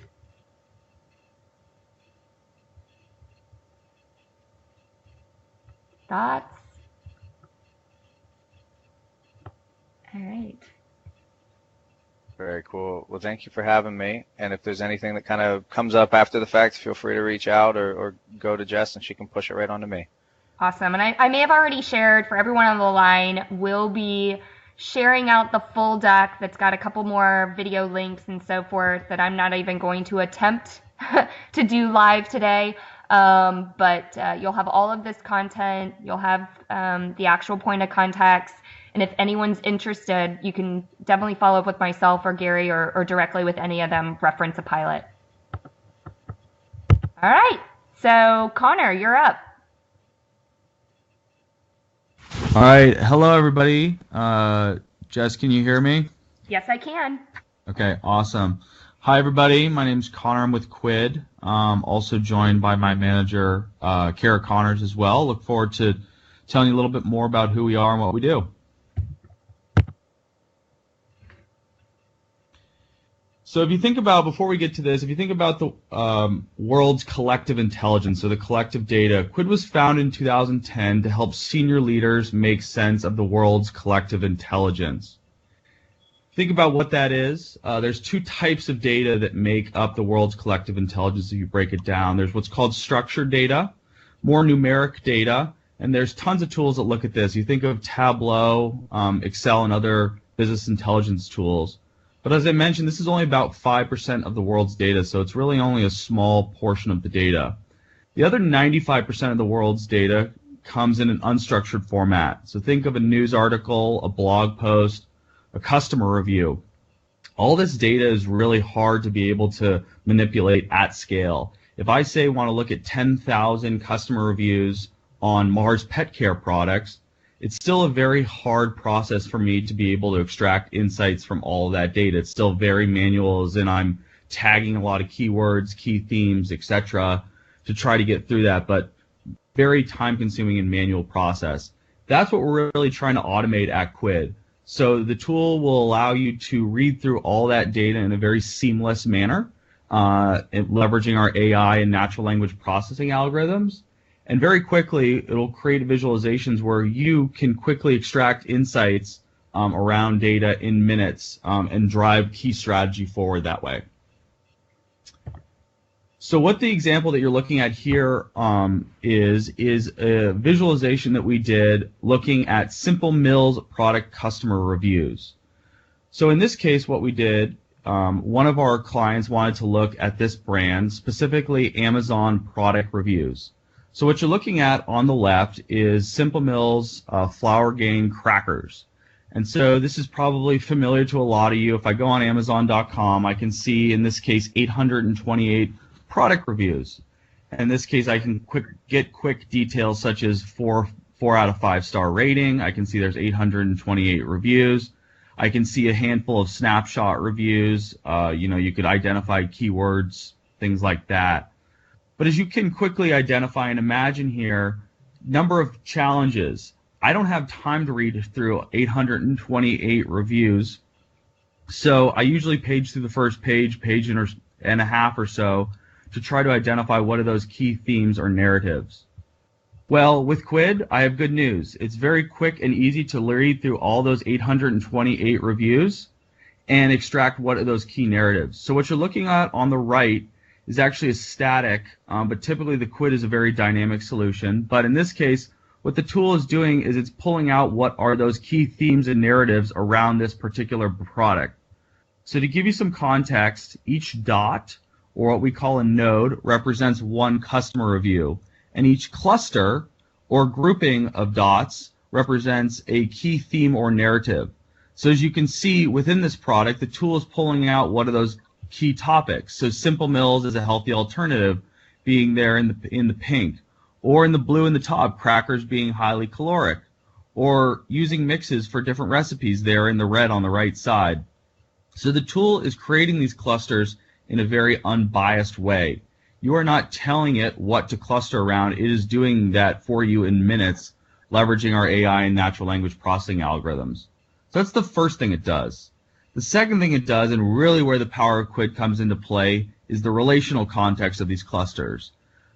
Thoughts? All right. Very cool. Well, thank you for having me. And if there's anything that kind of comes up after the fact, feel free to reach out or go to Jess and she can push it right onto me. Awesome. And I may have already shared for everyone on the line, we'll be sharing out the full deck that's got a couple more video links and so forth that I'm not even going to attempt to do live today. But you'll have all of this content. You'll have the actual point of contacts. And if anyone's interested, you can definitely follow up with myself or Gary or directly with any of them, reference a pilot. All right. So Connor, you're up. All right. Hello, everybody. Jess, can you hear me? Yes, I can. Okay, awesome. Hi, everybody. My name's Connor. I'm with Quid. Also joined by my manager, Kara Connors, as well. Look forward to telling you a little bit more about who we are and what we do. So if you think about, before we get to this, if you think about the world's collective intelligence, or the collective data, Quid was founded in 2010 to help senior leaders make sense of the world's collective intelligence. Think about what that is. There's two types of data that make up the world's collective intelligence if you break it down. There's what's called structured data, more numeric data, and there's tons of tools that look at this. You think of Tableau, Excel, and other business intelligence tools. But as I mentioned, this is only about 5% of the world's data, so it's really only a small portion of the data. The other 95% of the world's data comes in an unstructured format. So think of a news article, a blog post, a customer review. All this data is really hard to be able to manipulate at scale. If I say want to look at 10,000 customer reviews on Mars pet care products, it's still a very hard process for me to be able to extract insights from all of that data. It's still very manual, as in I'm tagging a lot of keywords, key themes, etc., to try to get through that, but very time-consuming and manual process. That's what we're really trying to automate at Quid. So the tool will allow you to read through all that data in a very seamless manner, leveraging our AI and natural language processing algorithms. And very quickly, it'll create visualizations where you can quickly extract insights around data in minutes and drive key strategy forward that way. So what the example that you're looking at here is a visualization that we did looking at Simple Mills product customer reviews. So in this case, what we did, one of our clients wanted to look at this brand, specifically Amazon product reviews. So what you're looking at on the left is Simple Mills Flour Gain crackers. And so this is probably familiar to a lot of you. If I go on Amazon.com, I can see, in this case, 828 product reviews. In this case, I can get quick details such as 4 out of 5 star rating. I can see there's 828 reviews. I can see a handful of snapshot reviews. You could identify keywords, things like that. But as you can quickly identify and imagine here, number of challenges. I don't have time to read through 828 reviews, so I usually page through the first page and a half or so to try to identify what are those key themes or narratives. Well, with Quid, I have good news. It's very quick and easy to read through all those 828 reviews and extract what are those key narratives. So what you're looking at on the right is actually a static, but typically the Quid is a very dynamic solution. But in this case, what the tool is doing is it's pulling out what are those key themes and narratives around this particular product. So to give you some context, each dot, or what we call a node, represents one customer review, and each cluster, or grouping of dots, represents a key theme or narrative. So as you can see within this product, the tool is pulling out what are those key topics. So Simple Meals is a healthy alternative, being there in the pink, or in the blue in the top, crackers being highly caloric, or using mixes for different recipes there in the red on the right side. So the tool is creating these clusters in a very unbiased way. You are not telling it what to cluster around. It is doing that for you in minutes, leveraging our AI and natural language processing algorithms. So that's the first thing it does. The second thing it does, and really where the power of Quid comes into play, is the relational context of these clusters.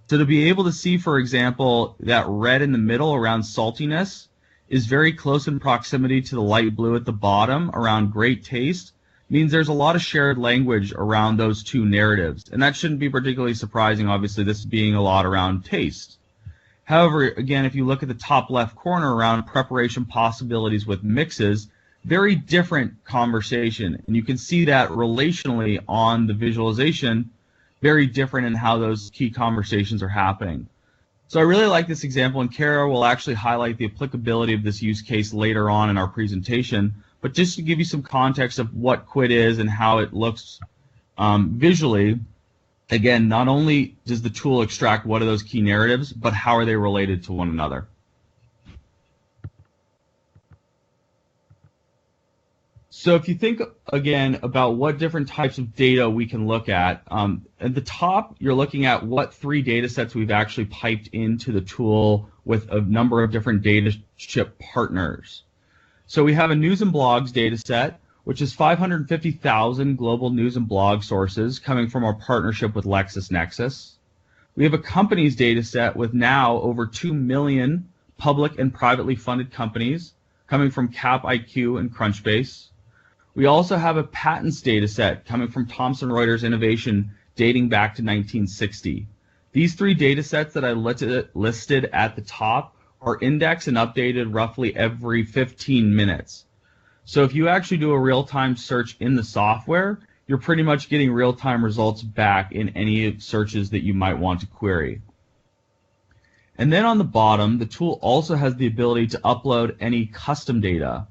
So to be able to see, for example, that red in the middle around saltiness is very close in proximity to the light blue at the bottom around great taste, means there's a lot of shared language around those two narratives. And that shouldn't be particularly surprising, obviously, this being a lot around taste. However, again, if you look at the top left corner around preparation possibilities with mixes, very different conversation. And you can see that relationally on the visualization, very different in how those key conversations are happening. So I really like this example, and Kara will actually highlight the applicability of this use case later on in our presentation. But just to give you some context of what Quid is and how it looks visually, again, not only does the tool extract what are those key narratives, but how are they related to one another. So if you think, again, about what different types of data we can look at the top, you're looking at what 3 data sets we've actually piped into the tool with a number of different data chip partners. So we have a news and blogs data set, which is 550,000 global news and blog sources coming from our partnership with LexisNexis. We have a companies data set with now over 2 million public and privately funded companies coming from CapIQ and Crunchbase. We also have a patents data set coming from Thomson Reuters Innovation dating back to 1960. These 3 data sets that I listed at the top are indexed and updated roughly every 15 minutes. So if you actually do a real-time search in the software, you're pretty much getting real-time results back in any searches that you might want to query. And then on the bottom, the tool also has the ability to upload any custom data.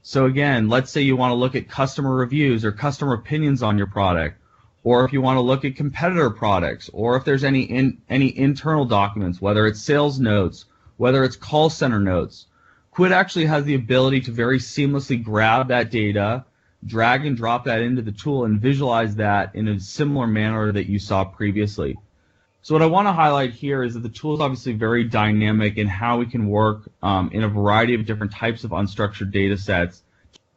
So again, let's say you want to look at customer reviews or customer opinions on your product, or if you want to look at competitor products, or if there's any internal documents, whether it's sales notes, whether it's call center notes. Quid actually has the ability to very seamlessly grab that data, drag and drop that into the tool, and visualize that in a similar manner that you saw previously. So what I want to highlight here is that the tool is obviously very dynamic in how we can work in a variety of different types of unstructured data sets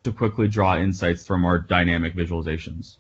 to quickly draw insights from our dynamic visualizations.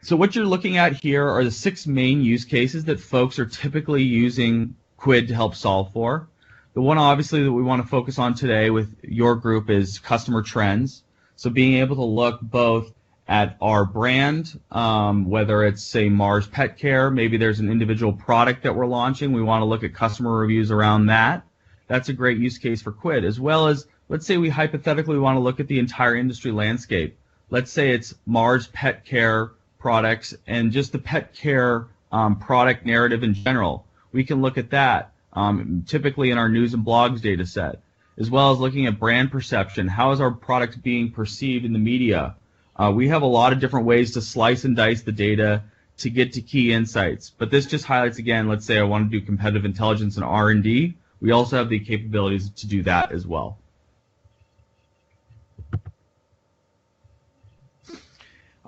So what you're looking at here are the 6 main use cases that folks are typically using Quid to help solve for. The one obviously that we want to focus on today with your group is customer trends. So being able to look both at our brand, whether it's, say, Mars Pet Care, maybe there's an individual product that we're launching. We want to look at customer reviews around that. That's a great use case for Quid, as well as, let's say we hypothetically want to look at the entire industry landscape. Let's say it's Mars Pet Care products and just the pet care product narrative in general. We can look at that typically in our news and blogs data set, as well as looking at brand perception. How is our product being perceived in the media? We have a lot of different ways to slice and dice the data to get to key insights. But this just highlights, again, let's say I want to do competitive intelligence and R&D. We also have the capabilities to do that as well.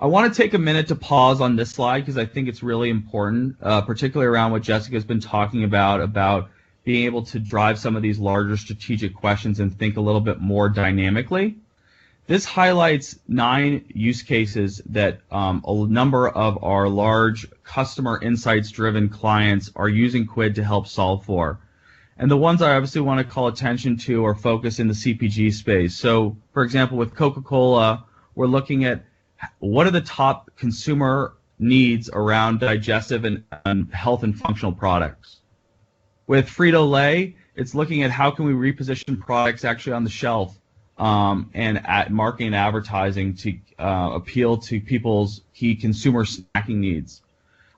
I want to take a minute to pause on this slide because I think it's really important, particularly around what Jessica's been talking about being able to drive some of these larger strategic questions and think a little bit more dynamically. This highlights 9 use cases that a number of our large customer insights-driven clients are using Quid to help solve for. And the ones I obviously want to call attention to are focused in the CPG space. So, for example, with Coca-Cola, we're looking at what are the top consumer needs around digestive and health and functional products. With Frito-Lay, it's looking at how can we reposition products actually on the shelf and at marketing and advertising to appeal to people's key consumer snacking needs.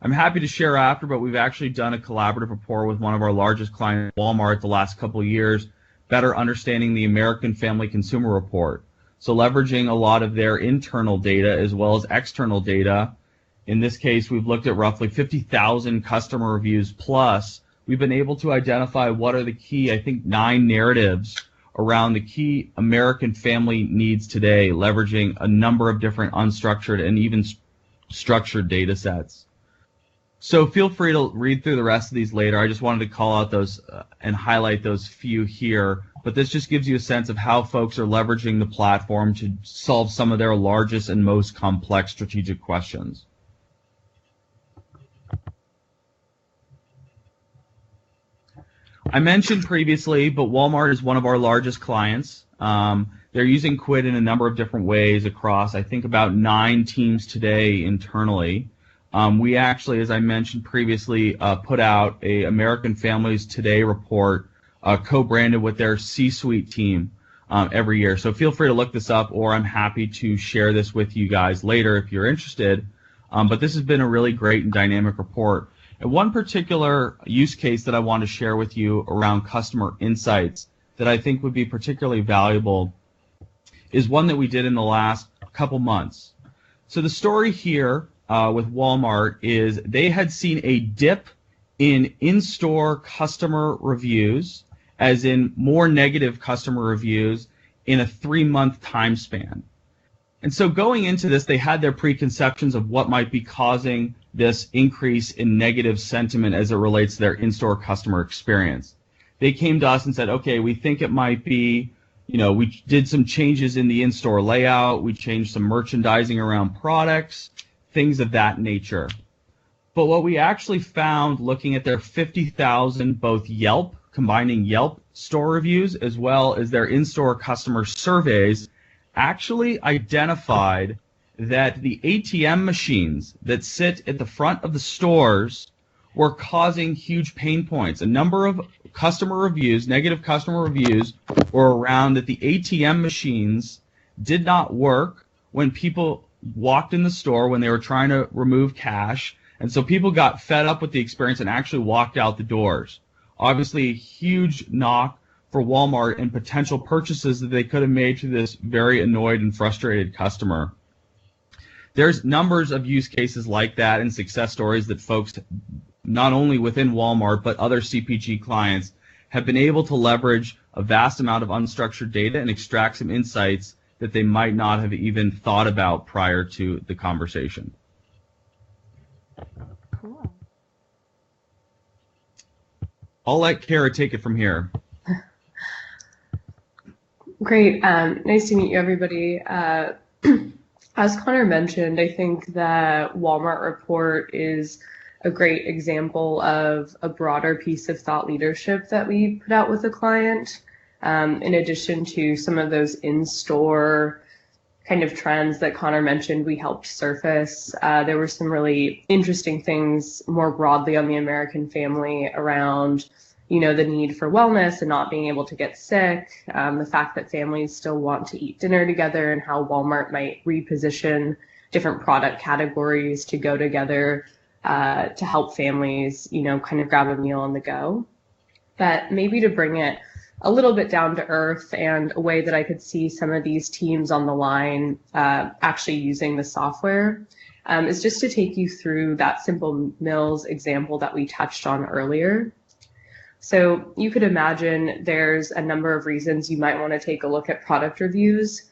I'm happy to share after, but we've actually done a collaborative rapport with one of our largest clients, Walmart, the last couple of years, better understanding the American Family Consumer Report. So leveraging a lot of their internal data as well as external data. In this case, we've looked at roughly 50,000 customer reviews plus. We've been able to identify what are the key, I think, 9 narratives around the key American family needs today, leveraging a number of different unstructured and even structured data sets. So feel free to read through the rest of these later. I just wanted to call out those and highlight those few here. But this just gives you a sense of how folks are leveraging the platform to solve some of their largest and most complex strategic questions. I mentioned previously, but Walmart is one of our largest clients. They're using Quid in a number of different ways across, I think, about 9 teams today internally. We actually, as I mentioned previously, put out a American Families Today report co-branded with their C-suite team every year. So feel free to look this up, or I'm happy to share this with you guys later if you're interested. But this has been a really great and dynamic report. And one particular use case that I want to share with you around customer insights that I think would be particularly valuable is one that we did in the last couple months. So the story here with Walmart is they had seen a dip in-store customer reviews, as in more negative customer reviews in a 3-month time span. And so going into this, they had their preconceptions of what might be causing this increase in negative sentiment as it relates to their in-store customer experience. They came to us and said, okay, we think it might be, we did some changes in the in-store layout, we changed some merchandising around products, things of that nature. But what we actually found looking at their 50,000 both Yelp, combining Yelp store reviews as well as their in-store customer surveys, actually identified that the ATM machines that sit at the front of the stores were causing huge pain points. A number of customer reviews, negative customer reviews, were around that the ATM machines did not work when people walked in the store when they were trying to remove cash, and so people got fed up with the experience and actually walked out the doors. Obviously, a huge knock for Walmart and potential purchases that they could have made to this very annoyed and frustrated customer. There's numbers of use cases like that and success stories that folks, not only within Walmart, but other CPG clients, have been able to leverage a vast amount of unstructured data and extract some insights that they might not have even thought about prior to the conversation. Cool. I'll let Kara take it from here. Great. Nice to meet you, everybody. As Connor mentioned, I think the Walmart report is a great example of a broader piece of thought leadership that we put out with a client. In addition to some of those in-store kind of trends that Connor mentioned, we helped surface. There were some really interesting things more broadly on the American family around, the need for wellness and not being able to get sick, the fact that families still want to eat dinner together and how Walmart might reposition different product categories to go together to help families, kind of grab a meal on the go. But maybe to bring it a little bit down to earth and a way that I could see some of these teams on the line actually using the software is just to take you through that Simple Mills example that we touched on earlier. So you could imagine there's a number of reasons you might want to take a look at product reviews.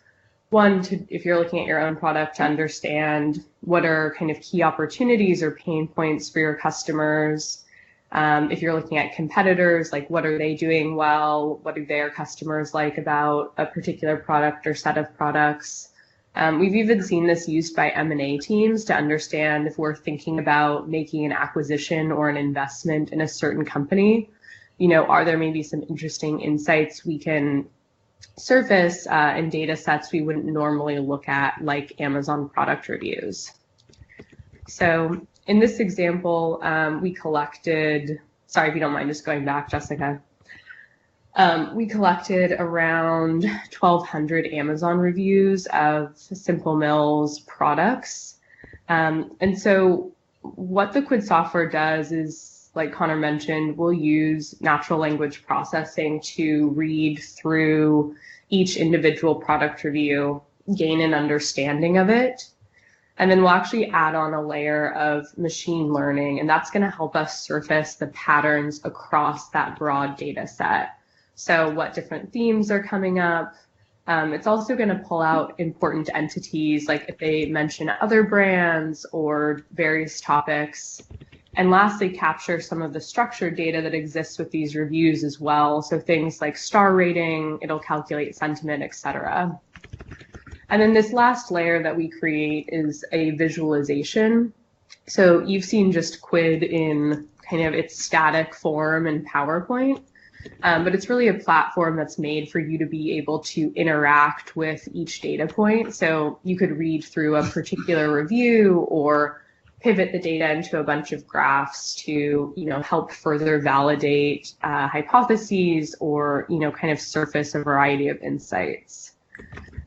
one, if you're looking at your own product, to understand what are kind of key opportunities or pain points for your customers. If you're looking at competitors, like what are they doing well? What do their customers like about a particular product or set of products? We've even seen this used by M&A teams to understand if we're thinking about making an acquisition or an investment in a certain company, are there maybe some interesting insights we can surface in data sets we wouldn't normally look at, like Amazon product reviews. So in this example, we collected, sorry if you don't mind just going back, Jessica. We collected around 1,200 Amazon reviews of Simple Mills products. And so what the Quid software does is, like Connor mentioned, we'll use natural language processing to read through each individual product review, gain an understanding of it, and then we'll actually add on a layer of machine learning, and that's going to help us surface the patterns across that broad data set. So what different themes are coming up. It's also going to pull out important entities, like if they mention other brands or various topics. And lastly, capture some of the structured data that exists with these reviews as well. So things like star rating, it'll calculate sentiment, etc. And then this last layer that we create is a visualization. So you've seen just Quid in kind of its static form in PowerPoint, but it's really a platform that's made for you to be able to interact with each data point. So you could read through a particular review or pivot the data into a bunch of graphs to, help further validate hypotheses or, kind of surface a variety of insights.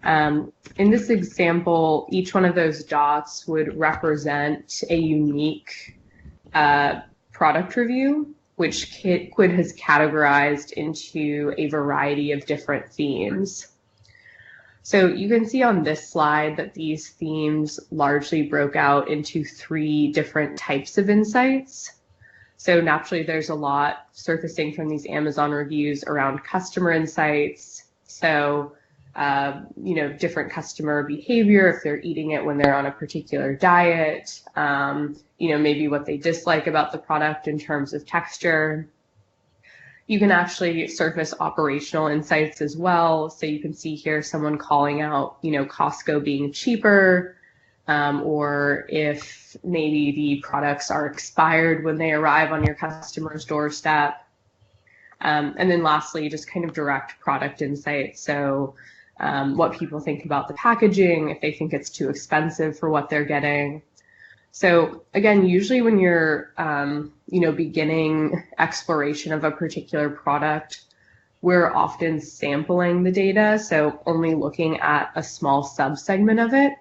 In this example, each one of those dots would represent a unique product review, which Quid has categorized into a variety of different themes. So you can see on this slide that these themes largely broke out into 3 different types of insights. So naturally, there's a lot surfacing from these Amazon reviews around customer insights. So, different customer behavior, if they're eating it when they're on a particular diet, maybe what they dislike about the product in terms of texture. You can actually surface operational insights as well. So you can see here someone calling out, Costco being cheaper, or if maybe the products are expired when they arrive on your customer's doorstep. And then lastly, just kind of direct product insights. So what people think about the packaging, if they think it's too expensive for what they're getting. So again, usually when you're, beginning exploration of a particular product, we're often sampling the data, so only looking at a small subsegment of it.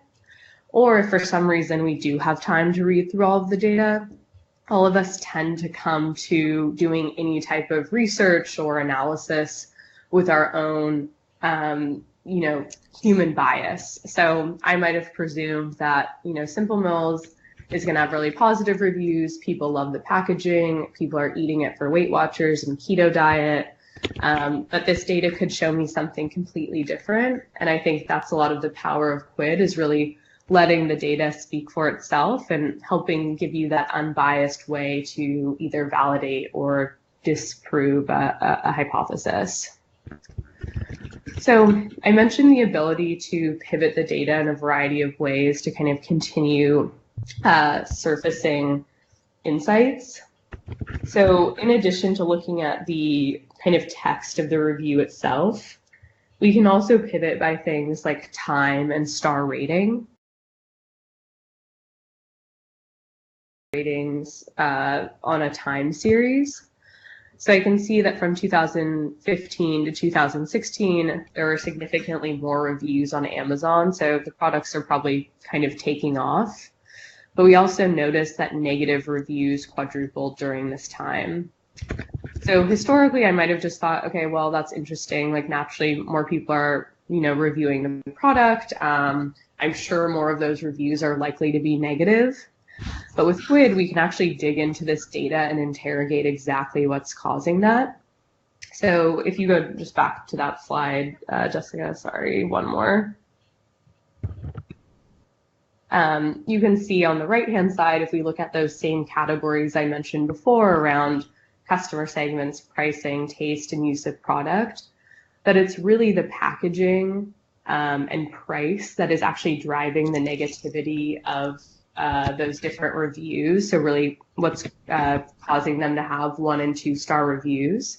Or if for some reason we do have time to read through all of the data, all of us tend to come to doing any type of research or analysis with our own, human bias. So I might have presumed that, Simple Mills is going to have really positive reviews. People love the packaging. People are eating it for Weight Watchers and keto diet. But this data could show me something completely different. And I think that's a lot of the power of Quid, is really letting the data speak for itself and helping give you that unbiased way to either validate or disprove a hypothesis. So I mentioned the ability to pivot the data in a variety of ways to kind of continue surfacing insights. So in addition to looking at the kind of text of the review itself, we can also pivot by things like time and star rating. Ratings on a time series. So I can see that from 2015 to 2016, there were significantly more reviews on Amazon. So the products are probably kind of taking off. But we also noticed that negative reviews quadrupled during this time. So historically, I might have just thought, okay, well, that's interesting. Like naturally, more people are, reviewing the product. I'm sure more of those reviews are likely to be negative. But with Quid, we can actually dig into this data and interrogate exactly what's causing that. So if you go just back to that slide, Jessica, sorry, one more. You can see on the right-hand side, if we look at those same categories I mentioned before around customer segments, pricing, taste, and use of product, that it's really the packaging and price that is actually driving the negativity of those different reviews. So really what's causing them to have 1 and 2 star reviews.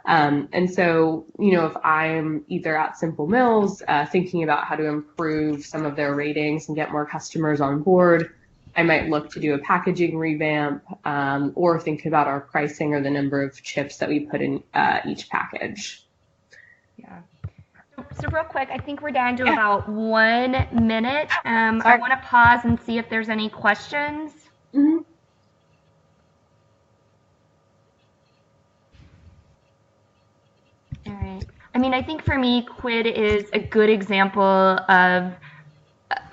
And so, if I'm either at Simple Mills thinking about how to improve some of their ratings and get more customers on board, I might look to do a packaging revamp or think about our pricing or the number of chips that we put in each package. Yeah. So real quick, I think we're down to about 1 minute. I want to pause and see if there's any questions. Mm-hmm. All right. I mean, I think for me, Quid is a good example of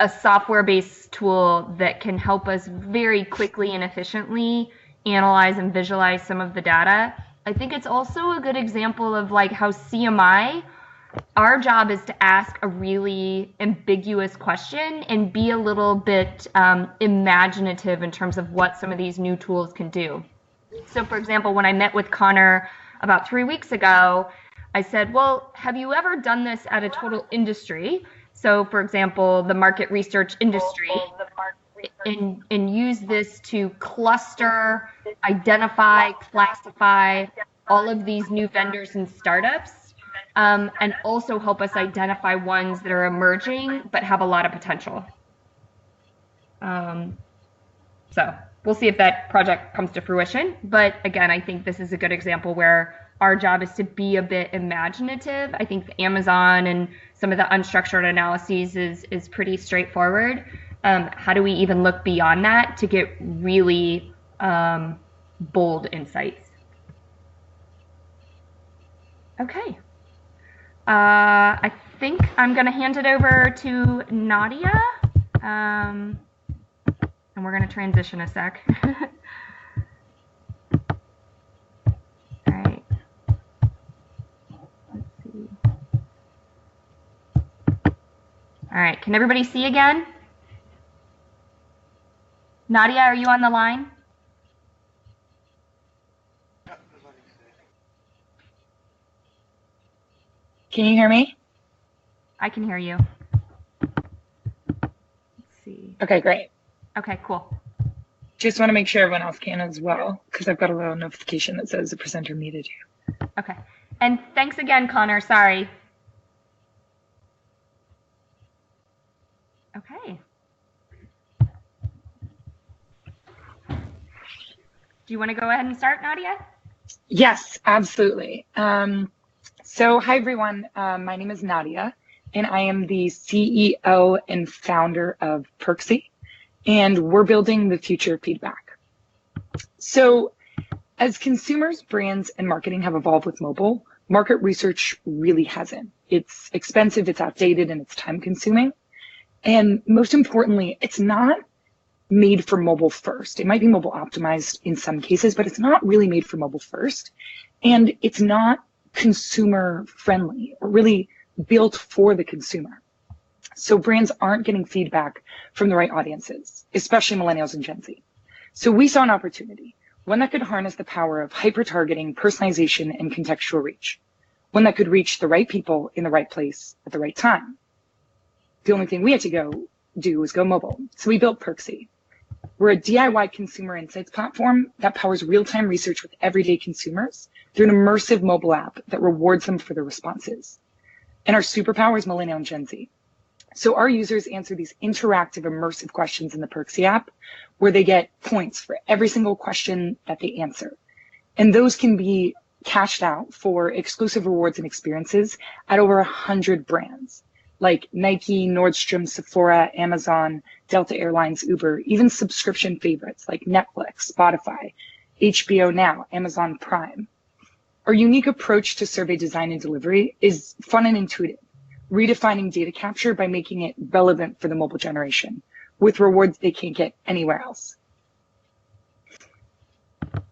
a software-based tool that can help us very quickly and efficiently analyze and visualize some of the data. I think it's also a good example of like how CMI, our job is to ask a really ambiguous question and be a little bit imaginative in terms of what some of these new tools can do. So for example, when I met with Connor about 3 weeks ago, I said, well, have you ever done this at a total industry? So for example, the market research industry, and use this to cluster, identify, classify all of these new vendors and startups, and also help us identify ones that are emerging but have a lot of potential. So we'll see if that project comes to fruition. But again, I think this is a good example where our job is to be a bit imaginative. I think Amazon and some of the unstructured analyses is pretty straightforward. How do we even look beyond that to get really bold insights? Okay. I think I'm going to hand it over to Nadia. And we're going to transition a sec. All right. Let's see. All right. Can everybody see again? Nadia, are you on the line? Can you hear me? I can hear you. Let's see. Okay, great. Okay, cool. Just want to make sure everyone else can as well, because I've got a little notification that says the presenter muted you. Okay. And thanks again, Connor. Sorry. Okay. Do you want to go ahead and start, Nadia? Yes, absolutely. So hi, everyone. My name is Nadia, and I am the CEO and founder of Perksy, and we're building the future of feedback. So as consumers, brands, and marketing have evolved with mobile, market research really hasn't. It's expensive, it's outdated, and it's time consuming. And most importantly, it's not made for mobile first. It might be mobile optimized in some cases, but it's not really made for mobile first. And it's not consumer friendly or really built for the consumer. So brands aren't getting feedback from the right audiences, especially millennials and Gen Z. So we saw an opportunity, one that could harness the power of hyper-targeting, personalization, and contextual reach, one that could reach the right people in the right place at the right time. The only thing we had to go do was go mobile. So we built Perksy. We're a DIY consumer insights platform that powers real-time research with everyday consumers through an immersive mobile app that rewards them for their responses. And our superpower is millennial and Gen Z. So our users answer these interactive, immersive questions in the Perksy app, where they get points for every single question that they answer. And those can be cashed out for exclusive rewards and experiences at over 100 brands, like Nike, Nordstrom, Sephora, Amazon, Delta Airlines, Uber, even subscription favorites like Netflix, Spotify, HBO Now, Amazon Prime. Our unique approach to survey design and delivery is fun and intuitive, redefining data capture by making it relevant for the mobile generation with rewards they can't get anywhere else.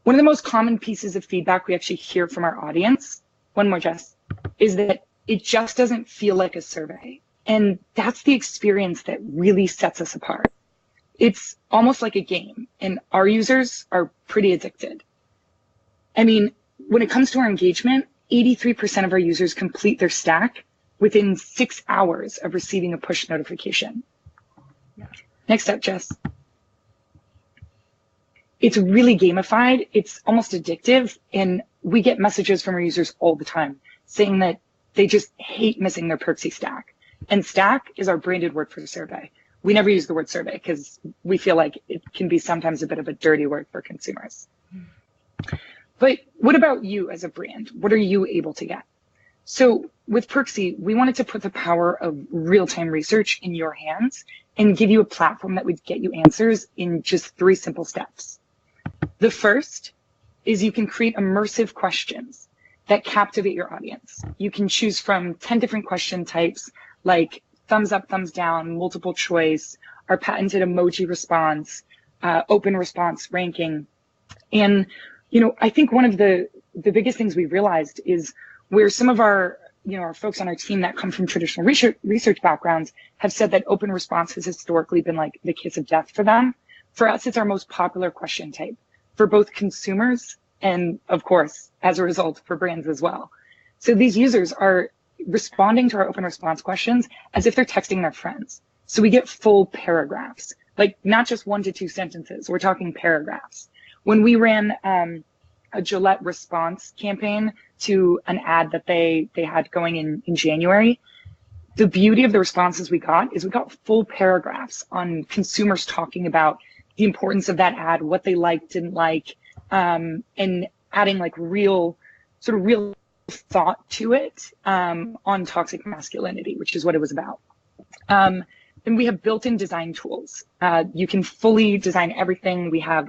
One of the most common pieces of feedback we actually hear from our audience, one more Jess, is that it just doesn't feel like a survey. And that's the experience that really sets us apart. It's almost like a game, and our users are pretty addicted. I mean, when it comes to our engagement, 83% of our users complete their stack within 6 hours of receiving a push notification. Yeah. Next up, Jess. It's really gamified. It's almost addictive. And we get messages from our users all the time saying that they just hate missing their Perksy stack. And stack is our branded word for survey. We never use the word survey because we feel like it can be sometimes a bit of a dirty word for consumers. But what about you as a brand? What are you able to get? So with Perksy, we wanted to put the power of real-time research in your hands and give you a platform that would get you answers in just 3 simple steps. The first is you can create immersive questions that captivate your audience. You can choose from 10 different question types like thumbs up, thumbs down, multiple choice, our patented emoji response, open response ranking. And, you know, I think one of the biggest things we realized is where some of our, you know, our folks on our team that come from traditional research backgrounds have said that open response has historically been like the kiss of death for them. For us, it's our most popular question type for both consumers and, of course, as a result, for brands as well. So these users are responding to our open response questions as if they're texting their friends. So we get full paragraphs, like not just 1 to 2 sentences. We're talking paragraphs. When we ran a Gillette response campaign to an ad that they had going in January, the beauty of the responses we got is we got full paragraphs on consumers talking about the importance of that ad, what they liked, didn't like, and adding like real thought to it on toxic masculinity, which is what it was about. Then we have built-in design tools. You can fully design everything. We have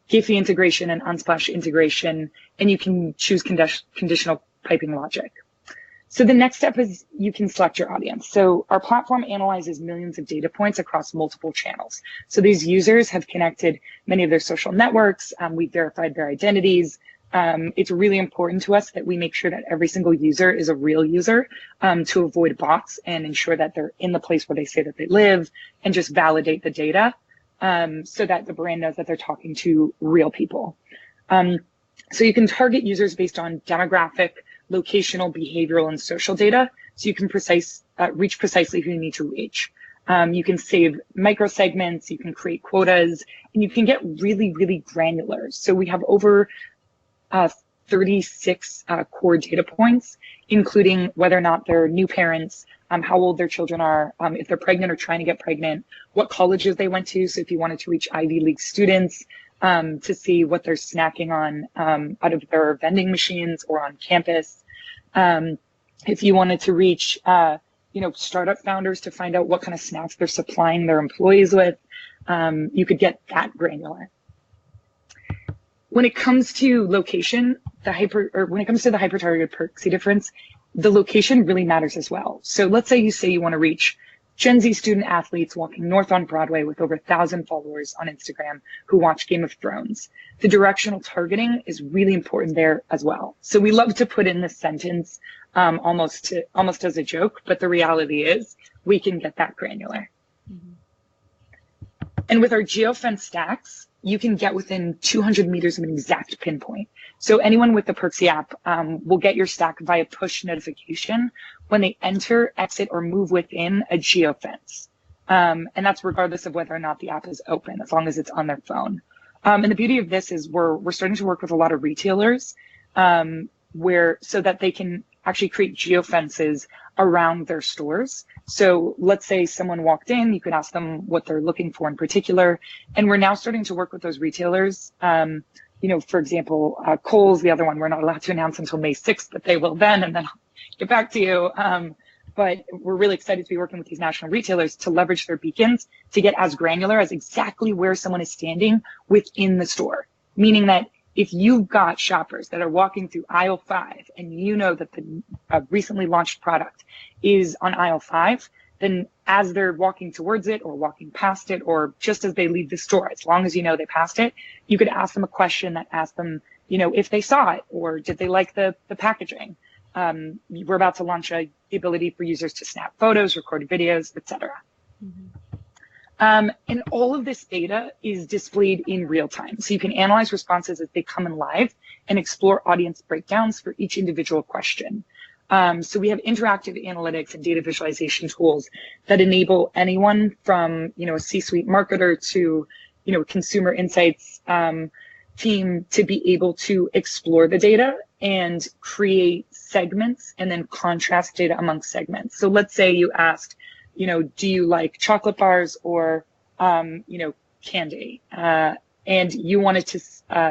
Giphy integration and Unsplash integration, and you can choose conditional piping logic. So the next step is you can select your audience. So our platform analyzes millions of data points across multiple channels. So these users have connected many of their social networks. We've verified their identities. It's really important to us that we make sure that every single user is a real user to avoid bots and ensure that they're in the place where they say that they live and just validate the data so that the brand knows that they're talking to real people. So you can target users based on demographic, locational, behavioral, and social data. So you can reach precisely who you need to reach. You can save microsegments, you can create quotas, and you can get really, really granular. So we have over 36 core data points, including whether or not they're new parents, how old their children are, if they're pregnant or trying to get pregnant, what colleges they went to. So if you wanted to reach Ivy League students, to see what they're snacking on out of their vending machines or on campus. If you wanted to reach, startup founders to find out what kind of snacks they're supplying their employees with, you could get that granular. When it comes to location, when it comes to the hyper-targeted Perksy difference, the location really matters as well. So let's say you want to reach Gen Z student athletes walking north on Broadway with over 1,000 followers on Instagram who watch Game of Thrones. The directional targeting is really important there as well. So we love to put in this sentence almost as a joke, but the reality is we can get that granular. Mm-hmm. And with our geofence stacks, you can get within 200 meters of an exact pinpoint. So anyone with the Perksy app will get your stack via push notification when they enter, exit, or move within a geofence. And that's regardless of whether or not the app is open, as long as it's on their phone. And the beauty of this is we're starting to work with a lot of retailers so that they can actually create geofences around their stores. So let's say someone walked in, you could ask them what they're looking for in particular. And we're now starting to work with those retailers. For example, Kohl's, the other one, we're not allowed to announce until May 6th, but they will then, and then I'll get back to you. But we're really excited to be working with these national retailers to leverage their beacons to get as granular as exactly where someone is standing within the store. Meaning that if you've got shoppers that are walking through aisle 5 and you know that the recently launched product is on aisle 5, then as they're walking towards it or walking past it or just as they leave the store, as long as you know they passed it, you could ask them a question that asks them, if they saw it or did they like the packaging. We're about to launch a the ability for users to snap photos, record videos, etc. And all of this data is displayed in real time. So you can analyze responses as they come in live and explore audience breakdowns for each individual question. So we have interactive analytics and data visualization tools that enable anyone from, a C-suite marketer to, consumer insights team to be able to explore the data and create segments and then contrast data amongst segments. So let's say you asked, do you like chocolate bars or, candy? And you wanted to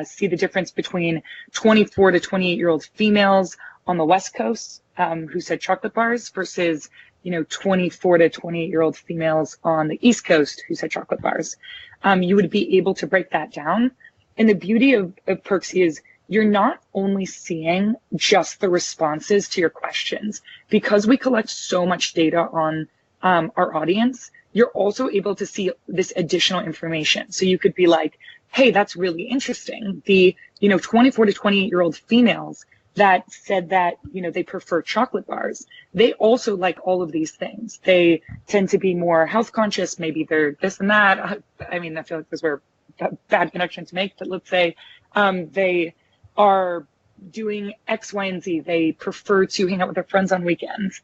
see the difference between 24 to 28-year-old females on the West Coast who said chocolate bars versus, 24 to 28-year-old females on the East Coast who said chocolate bars. You would be able to break that down. And the beauty of Perksy is you're not only seeing just the responses to your questions. Because we collect so much data on our audience, you're also able to see this additional information. So you could be like, hey, that's really interesting. The, 24 to 28-year-old females that said that, they prefer chocolate bars, they also like all of these things. They tend to be more health conscious. Maybe they're this and that. I mean, I feel like those were a bad connection to make, but let's say they are doing X, Y, and Z. They prefer to hang out with their friends on weekends.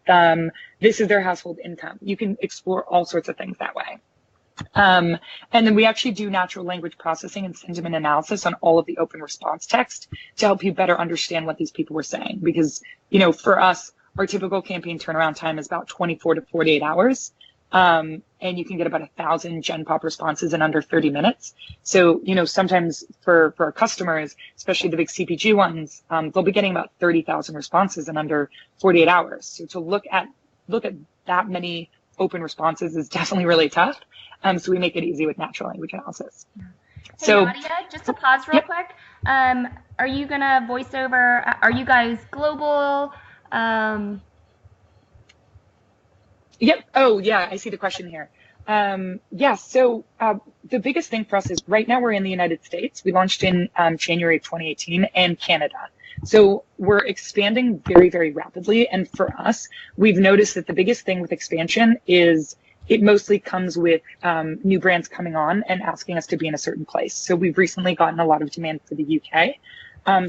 This is their household income. You can explore all sorts of things that way. And then we actually do natural language processing and sentiment analysis on all of the open response text to help you better understand what these people were saying. Because, for us, our typical campaign turnaround time is about 24 to 48 hours. And you can get about 1,000 Gen Pop responses in under 30 minutes. So, sometimes for our customers, especially the big CPG ones, they'll be getting about 30,000 responses in under 48 hours. So to look at that many open responses is definitely really tough. So we make it easy with natural language analysis. Hey, So Nadia, just to pause real quick. Are you gonna voice over? Are you guys global? Yep. Oh, yeah. I see the question here. So the biggest thing for us is right now we're in the United States. We launched in January of 2018 and Canada. So we're expanding very, very rapidly. And for us, we've noticed that the biggest thing with expansion is it mostly comes with new brands coming on and asking us to be in a certain place. So we've recently gotten a lot of demand for the UK.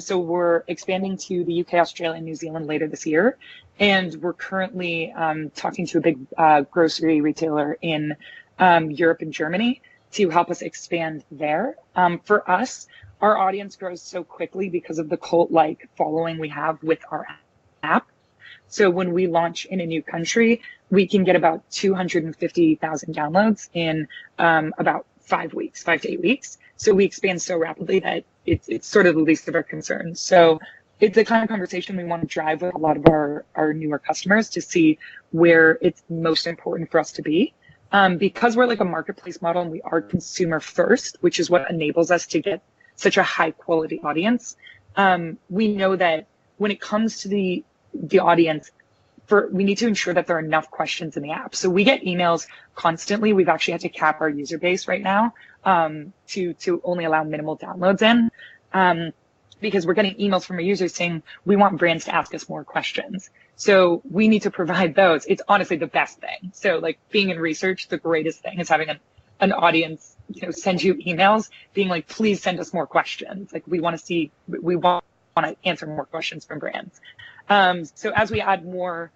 So we're expanding to the UK, Australia, and New Zealand later this year. And we're currently talking to a big grocery retailer in Europe and Germany to help us expand there. For us, our audience grows so quickly because of the cult-like following we have with our app. So when we launch in a new country, we can get about 250,000 downloads in about 5 to 8 weeks. So we expand so rapidly that it's sort of the least of our concerns. So it's the kind of conversation we want to drive with a lot of our newer customers to see where it's most important for us to be. Because we're like a marketplace model and we are consumer first, which is what enables us to get such a high quality audience. We know that when it comes to the audience, we need to ensure that there are enough questions in the app. So we get emails constantly. We've actually had to cap our user base right now to only allow minimal downloads in. Because we're getting emails from our users saying, we want brands to ask us more questions. So we need to provide those. It's honestly the best thing. So like being in research, the greatest thing is having an audience, send you emails being like, please send us more questions. Like we want to answer more questions from brands. So as we add more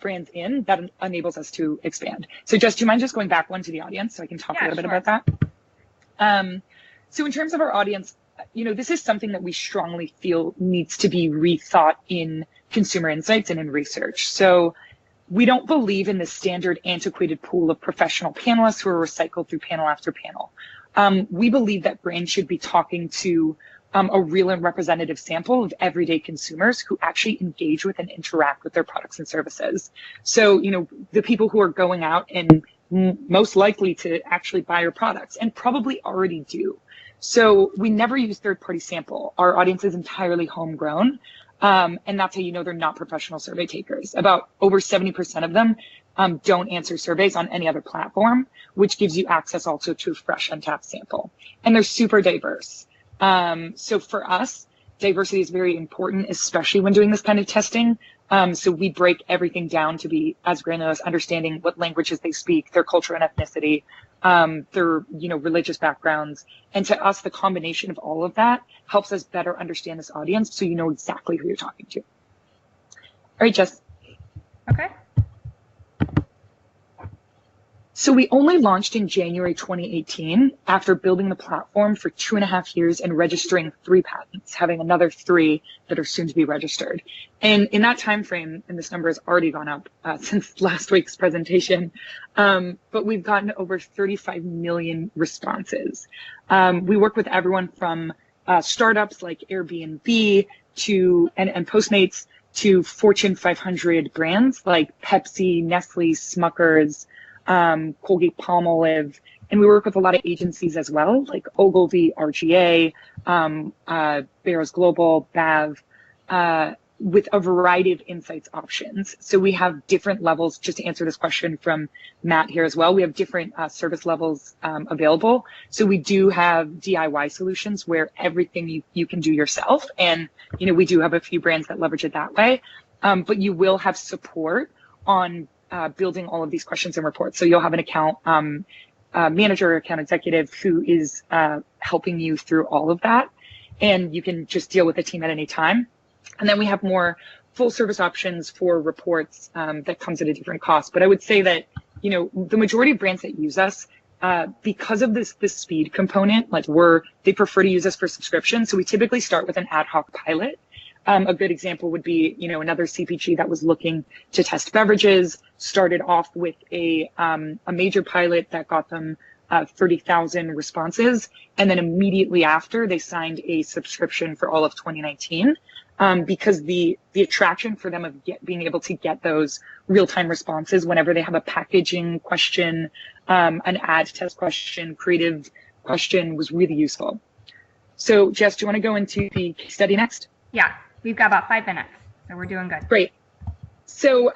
brands in, that enables us to expand. So Jess, do you mind just going back one to the audience so I can talk a little bit about that? So in terms of our audience, this is something that we strongly feel needs to be rethought in consumer insights and in research. So we don't believe in the standard antiquated pool of professional panelists who are recycled through panel after panel. We believe that brands should be talking to a real and representative sample of everyday consumers who actually engage with and interact with their products and services. So, the people who are going out and most likely to actually buy your products and probably already do. So we never use third-party sample. Our audience is entirely homegrown, and that's how you know they're not professional survey takers. About over 70% of them don't answer surveys on any other platform, which gives you access also to a fresh, untapped sample. And they're super diverse. So for us, diversity is very important, especially when doing this kind of testing, So we break everything down to be as granular as understanding what languages they speak, their culture and ethnicity, their religious backgrounds. And to us, the combination of all of that helps us better understand this audience, so you know exactly who you're talking to. All right, Jess. Okay. So we only launched in January 2018 after building the platform for 2.5 years and registering 3 patents, having another 3 that are soon to be registered. And in that time frame, and this number has already gone up since last week's presentation, but we've gotten over 35 million responses. We work with everyone from startups like Airbnb and Postmates to Fortune 500 brands like Pepsi, Nestle, Smuckers, Colgate Palmolive, and we work with a lot of agencies as well, like Ogilvy, RGA, Barrows Global, BAV, with a variety of insights options. So we have different levels, just to answer this question from Matt here as well, we have different service levels available. So we do have DIY solutions where everything you can do yourself. And, we do have a few brands that leverage it that way. But you will have support on building all of these questions and reports. So you'll have an account manager, account executive who is helping you through all of that. And you can just deal with the team at any time. And then we have more full service options for reports that comes at a different cost. But I would say that, the majority of brands that use us, because of this speed component, they prefer to use us for subscription. So we typically start with an ad hoc pilot. A good example would be, another CPG that was looking to test beverages, started off with a major pilot that got them 30,000 responses. And then immediately after, they signed a subscription for all of 2019 because the attraction for them of being able to get those real-time responses whenever they have a packaging question, an ad test question, creative question was really useful. So Jess, do you want to go into the case study next? Yeah. We've got about 5 minutes, so we're doing good. Great. So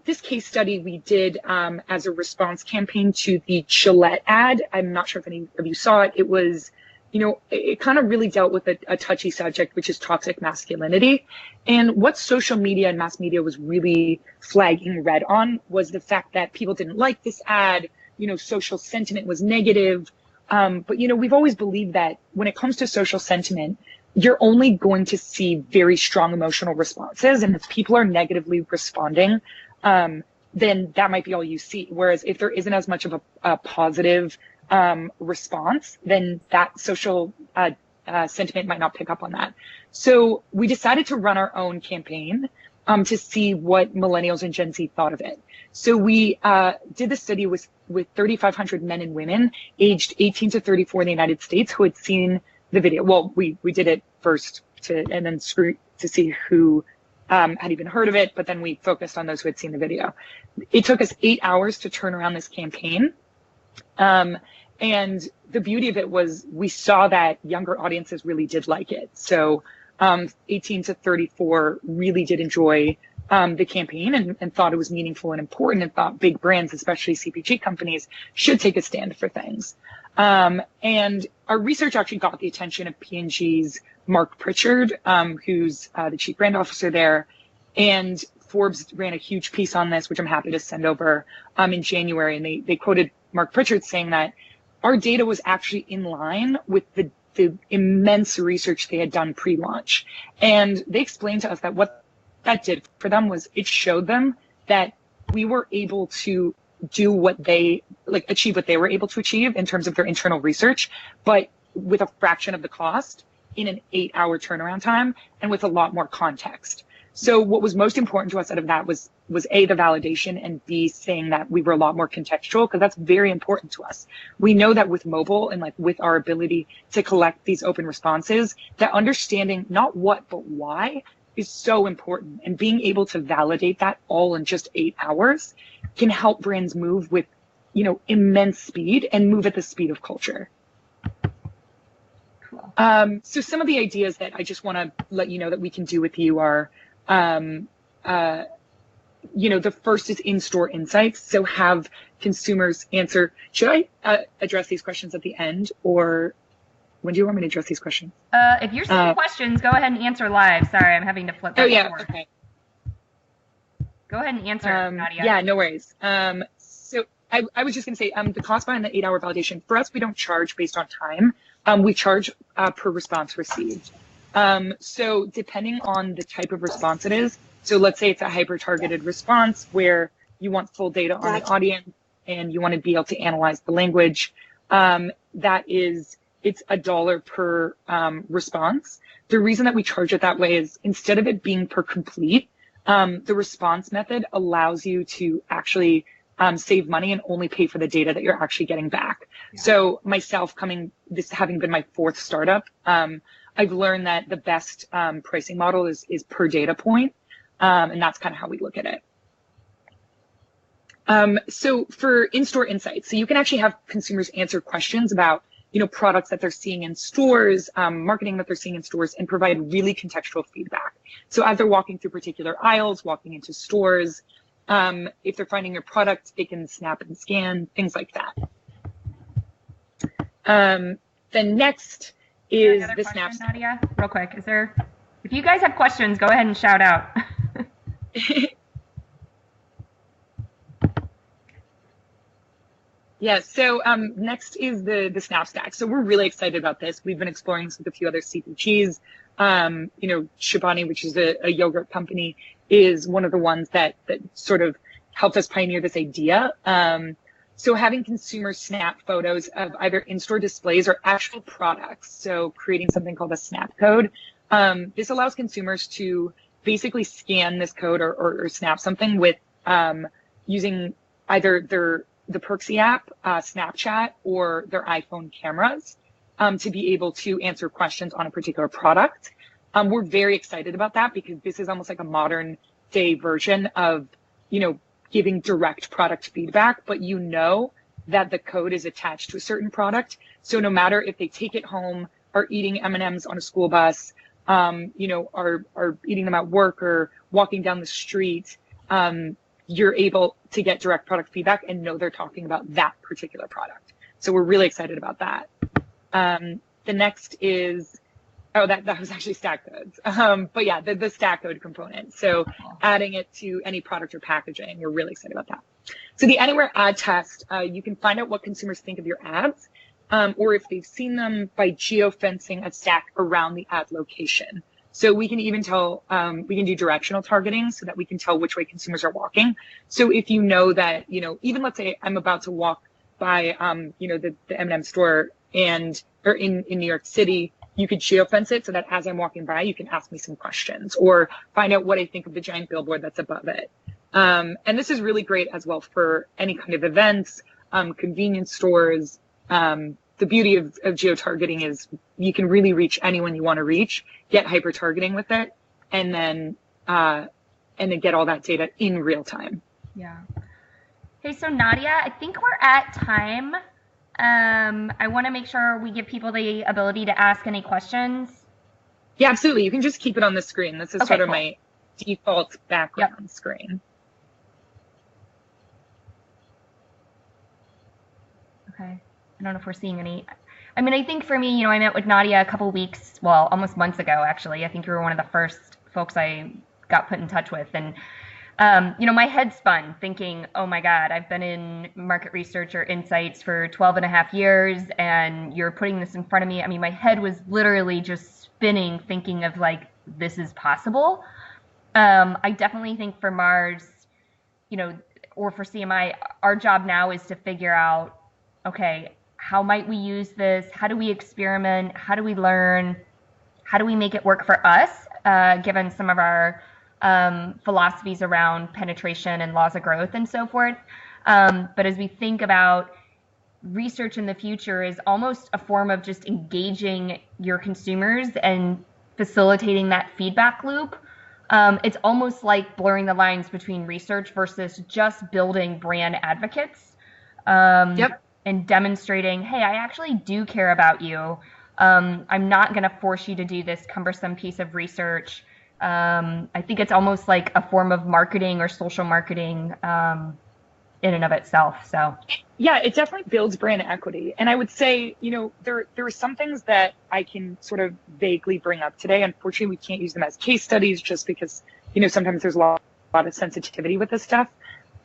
this case study we did as a response campaign to the Gillette ad. I'm not sure if any of you saw it. It was, it kind of really dealt with a touchy subject, which is toxic masculinity. And what social media and mass media was really flagging red on was the fact that people didn't like this ad. Social sentiment was negative. But, we've always believed that when it comes to social sentiment, you're only going to see very strong emotional responses. And if people are negatively responding, then that might be all you see. Whereas if there isn't as much of a positive response, then that social sentiment might not pick up on that. So we decided to run our own campaign to see what millennials and Gen Z thought of it. So we did the study with 3,500 men and women aged 18 to 34 in the United States who had seen the video. Well, we did it first and then to see who had even heard of it, but then we focused on those who had seen the video. It took us 8 hours to turn around this campaign. And the beauty of it was we saw that younger audiences really did like it. So 18 to 34 really did enjoy the campaign and thought it was meaningful and important and thought big brands, especially CPG companies, should take a stand for things. And our research actually got the attention of P&G's Mark Pritchard, who's the chief brand officer there. And Forbes ran a huge piece on this, which I'm happy to send over in January. And they quoted Mark Pritchard saying that our data was actually in line with the immense research they had done pre-launch. And they explained to us that what that did for them was it showed them that we were able to do achieve what they were able to achieve in terms of their internal research, but with a fraction of the cost in an 8-hour turnaround time and with a lot more context. So what was most important to us out of that was A, the validation, and B, saying that we were a lot more contextual, because that's very important to us. We know that with mobile and with our ability to collect these open responses, that understanding not what, but why is so important. And being able to validate that all in just 8 hours can help brands move with, immense speed and move at the speed of culture. Cool. So some of the ideas that I just want to let you know that we can do with you are, the first is in-store insights. So have consumers answer. Should I address these questions at the end, or when do you want me to address these questions? If you're seeing questions, go ahead and answer live. Sorry, I'm having to flip back and forth. Okay. Go ahead and answer, Nadia. Yeah, no worries. So I was just going to say, the cost behind the 8-hour validation, for us, we don't charge based on time. We charge per response received. So depending on the type of response it is, so let's say it's a hyper-targeted response where you want full data on the audience and you want to be able to analyze the language, it's $1 per response. The reason that we charge it that way is instead of it being per complete, the response method allows you to actually save money and only pay for the data that you're actually getting back. Yeah. So myself this having been my 4th startup, I've learned that the best pricing model is per data point. And that's kind of how we look at it. So for in-store insights, so you can actually have consumers answer questions about, products that they're seeing in stores, marketing that they're seeing in stores, and provide really contextual feedback. So as they're walking through particular aisles, walking into stores, if they're finding your product, they can snap and scan, things like that. Then next is the snap. Nadia, real quick, if you guys have questions, go ahead and shout out. Yeah, so next is the Snap Stack. So we're really excited about this. We've been exploring this with a few other CPGs. Chobani, which is a yogurt company, is one of the ones that sort of helped us pioneer this idea. So having consumers snap photos of either in-store displays or actual products. So creating something called a snap code. This allows consumers to basically scan this code or snap something with using either the Perksy app, Snapchat, or their iPhone cameras to be able to answer questions on a particular product. We're very excited about that because this is almost like a modern day version of, giving direct product feedback, but that the code is attached to a certain product. So no matter if they take it home, are eating M&Ms on a school bus, are eating them at work or walking down the street, you're able to get direct product feedback and know they're talking about that particular product. So we're really excited about that. The next is, that was actually stack codes. But yeah, the stack code component. So adding it to any product or packaging, we're really excited about that. So the Anywhere ad test, you can find out what consumers think of your ads, or if they've seen them by geofencing a stack around the ad location. So we can even tell, we can do directional targeting so that we can tell which way consumers are walking. So if you know that, even let's say I'm about to walk by, the M&M store or in New York City, you could geofence it so that as I'm walking by, you can ask me some questions or find out what I think of the giant billboard that's above it. And this is really great as well for any kind of events, convenience stores. The beauty of geo-targeting is you can really reach anyone you want to reach, get hyper-targeting with it, and then get all that data in real time. Yeah. Hey, so Nadia, I think we're at time. I want to make sure we give people the ability to ask any questions. Yeah, absolutely. You can just keep it on the screen. This is sort of my default background screen. Okay. I don't know if we're seeing any. I mean, I think for me, I met with Nadia a couple weeks, almost months ago, actually. I think you were one of the first folks I got put in touch with. And, my head spun thinking, oh my God, I've been in market research or insights for 12 and a half years, and you're putting this in front of me. I mean, my head was literally just spinning thinking of this is possible. I definitely think for Mars, or for CMI, our job now is to figure out, okay, how might we use this? How do we experiment? How do we learn? How do we make it work for us, given some of our philosophies around penetration and laws of growth and so forth? But as we think about research in the future is almost a form of just engaging your consumers and facilitating that feedback loop. It's almost like blurring the lines between research versus just building brand advocates. And demonstrating, hey, I actually do care about you. I'm not going to force you to do this cumbersome piece of research. I think it's almost like a form of marketing or social marketing in and of itself. So yeah, it definitely builds brand equity. And I would say, there are some things that I can sort of vaguely bring up today. Unfortunately, we can't use them as case studies just because, sometimes there's a lot lot of sensitivity with this stuff.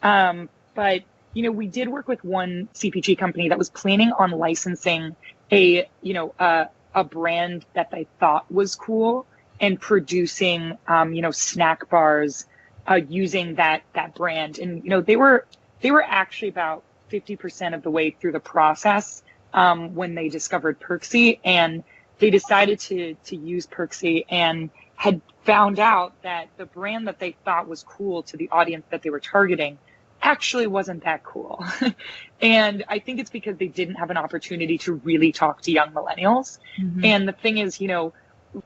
But we did work with one CPG company that was planning on licensing a brand that they thought was cool and producing, snack bars using that brand. And, they were actually about 50% of the way through the process when they discovered Perksy, and they decided to use Perksy and had found out that the brand that they thought was cool to the audience that they were targeting actually wasn't that cool. And I think it's because they didn't have an opportunity to really talk to young millennials. Mm-hmm. And the thing is,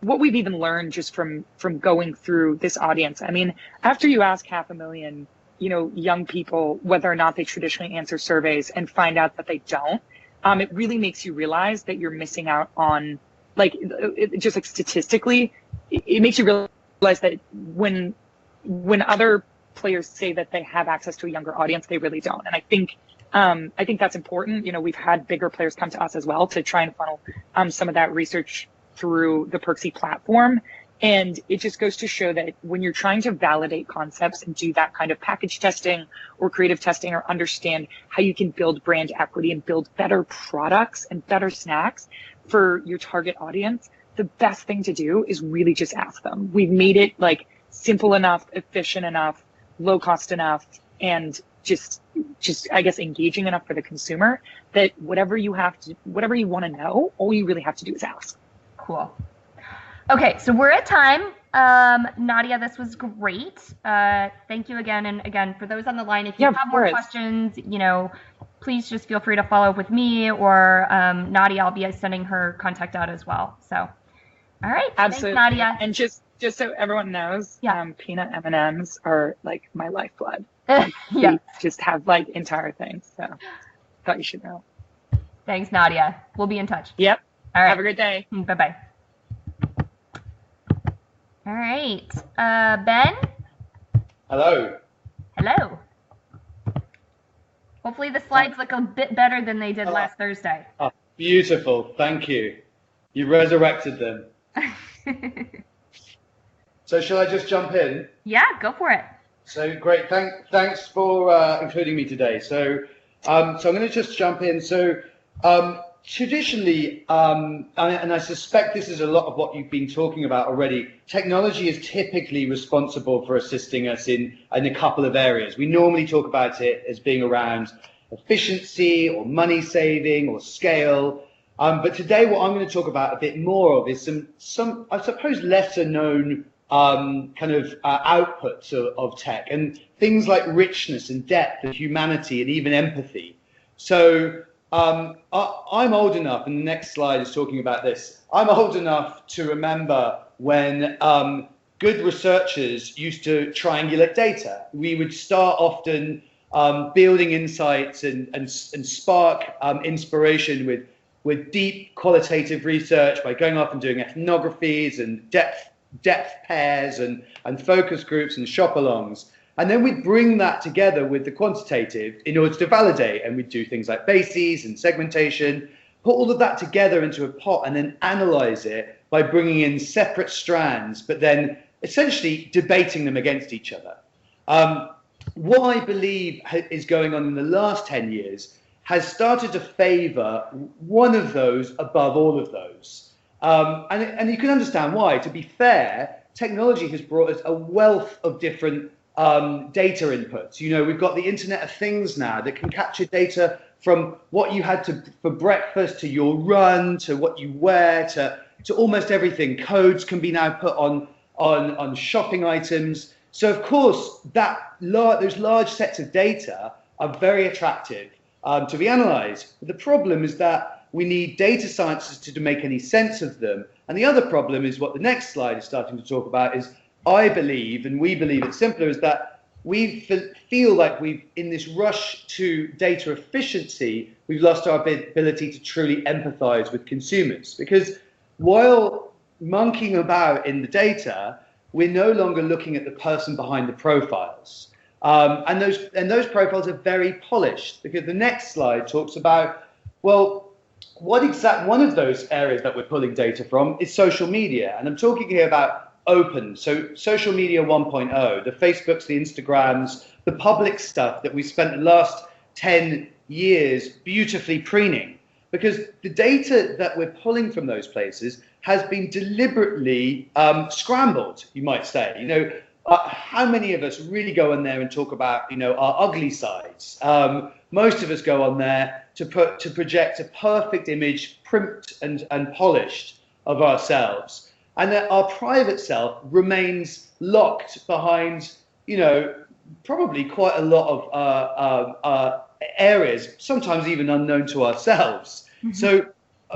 what we've even learned just from going through this audience, I mean, after you ask 500,000, young people whether or not they traditionally answer surveys and find out that they don't, it really makes you realize that you're missing out on, statistically, it makes you realize that when other players say that they have access to a younger audience, they really don't. And I think that's important. We've had bigger players come to us as well to try and funnel some of that research through the Perksy platform. And it just goes to show that when you're trying to validate concepts and do that kind of package testing or creative testing, or understand how you can build brand equity and build better products and better snacks for your target audience, the best thing to do is really just ask them. We've made it simple enough, efficient enough, low cost enough, and just I guess engaging enough for the consumer that whatever you want to know, all you really have to do is ask. Cool. Okay, so we're at time. Nadia, this was great. Thank you again. And again, for those on the line, if you have more questions, please just feel free to follow up with me or Nadia. I'll be sending her contact out as well. So, all right. Absolutely. Thanks, Nadia. And just so everyone knows, peanut M&Ms are my lifeblood. Yeah. Just have entire things. So thought you should know. Thanks, Nadia. We'll be in touch. Yep. All right. Have a great day. Bye-bye. All right. Ben? Hello. Hello. Hopefully the slides look a bit better than they did last Thursday. Oh, beautiful. Thank you. You resurrected them. So shall I just jump in? Yeah, go for it. So great. Thanks for including me today. So I'm going to just jump in. So traditionally, and I suspect this is a lot of what you've been talking about already, technology is typically responsible for assisting us in a couple of areas. We normally talk about it as being around efficiency or money saving or scale. But today what I'm going to talk about a bit more of is some I suppose, lesser known outputs of tech, and things like richness and depth and humanity and even empathy. So I'm old enough, and the next slide is talking about this. I'm old enough to remember when good researchers used to triangulate data. We would start often building insights and spark inspiration with deep qualitative research by going off and doing ethnographies and depth pairs and focus groups and shop-alongs. And then we'd bring that together with the quantitative in order to validate. And we'd do things like bases and segmentation, put all of that together into a pot and then analyze it by bringing in separate strands, but then essentially debating them against each other. What I believe is going on in the last 10 years has started to favor one of those above all of those. And you can understand why. To be fair, technology has brought us a wealth of different data inputs. We've got the Internet of Things now that can capture data from what you had for breakfast to your run to what you wear to almost everything. Codes can be now put on shopping items. So of course those large sets of data are very attractive to be analyzed. But the problem is that we need data scientists to make any sense of them. And the other problem is what the next slide is starting to talk about is, I believe, and we believe it's simpler, is that we feel like in this rush to data efficiency, we've lost our ability to truly empathize with consumers. Because while monkeying about in the data, we're no longer looking at the person behind the profiles. And those profiles are very polished, because the next slide talks about, well, one of those areas that we're pulling data from is social media. And I'm talking here about open. So social media 1.0, the Facebooks, the Instagrams, the public stuff that we spent the last 10 years beautifully preening, because the data that we're pulling from those places has been deliberately scrambled, you might say. How many of us really go on there and talk about, our ugly sides? Most of us go on there to project a perfect image, primed and polished, of ourselves, and that our private self remains locked behind, probably quite a lot of areas, sometimes even unknown to ourselves. Mm-hmm. So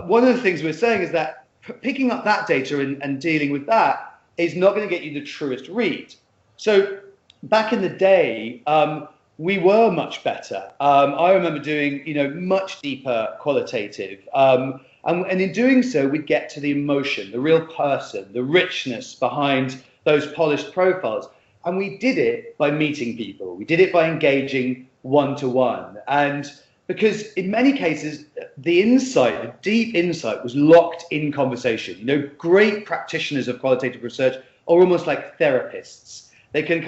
one of the things we're saying is that picking up that data and dealing with that is not going to get you the truest read. So back in the day, we were much better. I remember doing, much deeper qualitative. And in doing so, we'd get to the emotion, the real person, the richness behind those polished profiles. And we did it by meeting people. We did it by engaging one-to-one. And because in many cases, the deep insight was locked in conversation. Great practitioners of qualitative research are almost like therapists. They can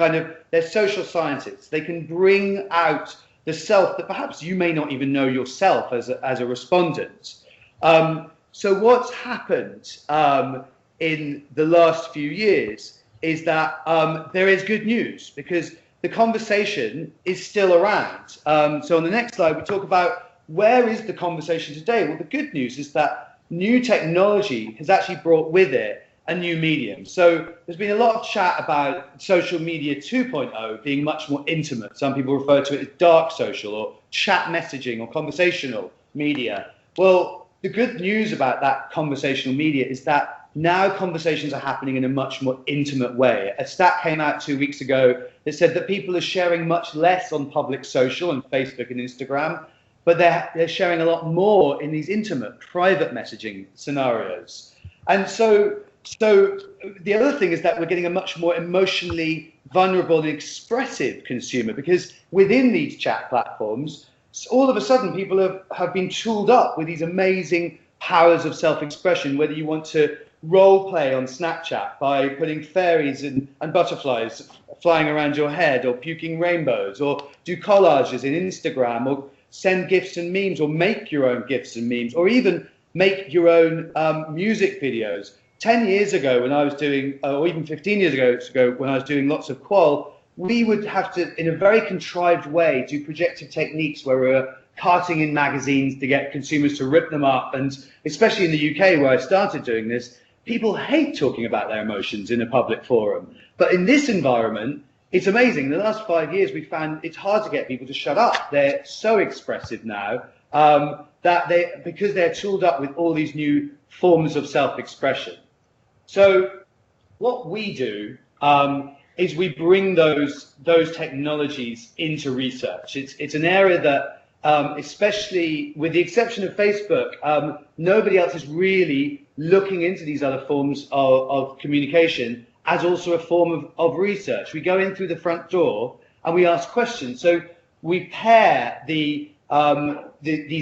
they're social scientists. They can bring out the self that perhaps you may not even know yourself as a respondent. So what's happened in the last few years is that there is good news, because the conversation is still around. So on the next slide, we talk about where is the conversation today? Well, the good news is that new technology has actually brought with it a new medium. So there's been a lot of chat about social media 2.0 being much more intimate. Some people refer to it as dark social or chat messaging or conversational media. Well, the good news about that conversational media is that now conversations are happening in a much more intimate way. A stat came out 2 weeks ago that said that people are sharing much less on public social and Facebook and Instagram, but they're sharing a lot more in these intimate, private messaging scenarios. And so the other thing is that we're getting a much more emotionally vulnerable and expressive consumer, because within these chat platforms, all of a sudden people have been tooled up with these amazing powers of self-expression, whether you want to role play on Snapchat by putting fairies and butterflies flying around your head, or puking rainbows, or do collages in Instagram, or send gifs and memes, or make your own gifs and memes, or even make your own music videos. 10 years ago when I was doing, or even 15 years ago when I was doing lots of qual, we would have to, in a very contrived way, do projective techniques where we were carting in magazines to get consumers to rip them up. And especially in the UK, where I started doing this, people hate talking about their emotions in a public forum. But in this environment, it's amazing. In the last 5 years, we found it's hard to get people to shut up. They're so expressive now because they're tooled up with all these new forms of self-expression. So what we do is we bring those technologies into research. It's an area that, especially with the exception of Facebook, nobody else is really looking into these other forms of communication as also a form of research. We go in through the front door and we ask questions. So we pair these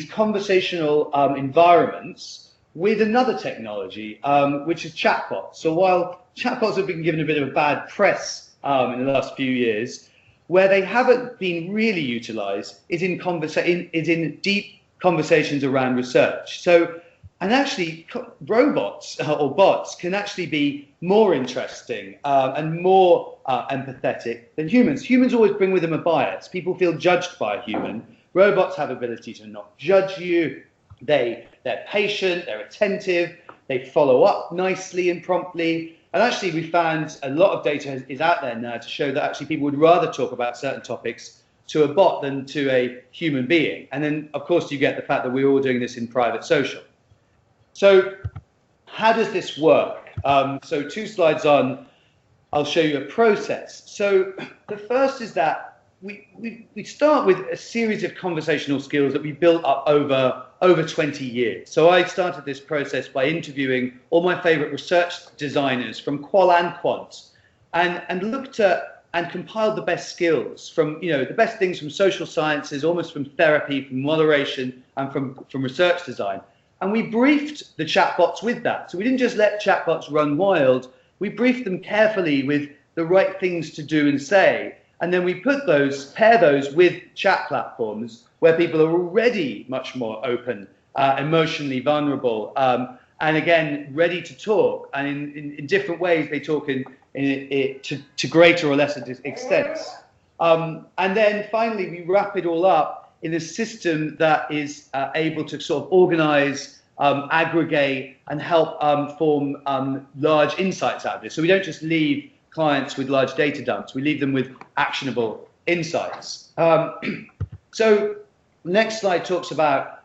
conversational environments with another technology, which is chatbots. So while chatbots have been given a bit of a bad press in the last few years, where they haven't been really utilized is in deep conversations around research. So, and actually robots or bots can actually be more interesting and more empathetic than humans. Humans always bring with them a bias. People feel judged by a human. Robots have ability to not judge you. They're patient, they're attentive, they follow up nicely and promptly. And actually, we found a lot of data is out there now to show that actually people would rather talk about certain topics to a bot than to a human being. And then, of course, you get the fact that we're all doing this in private social. So how does this work? So 2 slides on, I'll show you a process. So the first is that we start with a series of conversational skills that we built up over 20 years. So I started this process by interviewing all my favorite research designers from qual and quant, and looked at and compiled the best skills from, the best things from social sciences, almost from therapy, from moderation, and from research design. And we briefed the chatbots with that. So we didn't just let chatbots run wild. we brief them carefully with the right things to do and say, and then we pair those with chat platforms where people are already much more open, emotionally vulnerable, and again, ready to talk. And in different ways, they talk to greater or lesser extents. And then finally, we wrap it all up in a system that is able to sort of organize, aggregate, and help form large insights out of this. So we don't just leave clients with large data dumps, we leave them with actionable insights. So next slide talks about,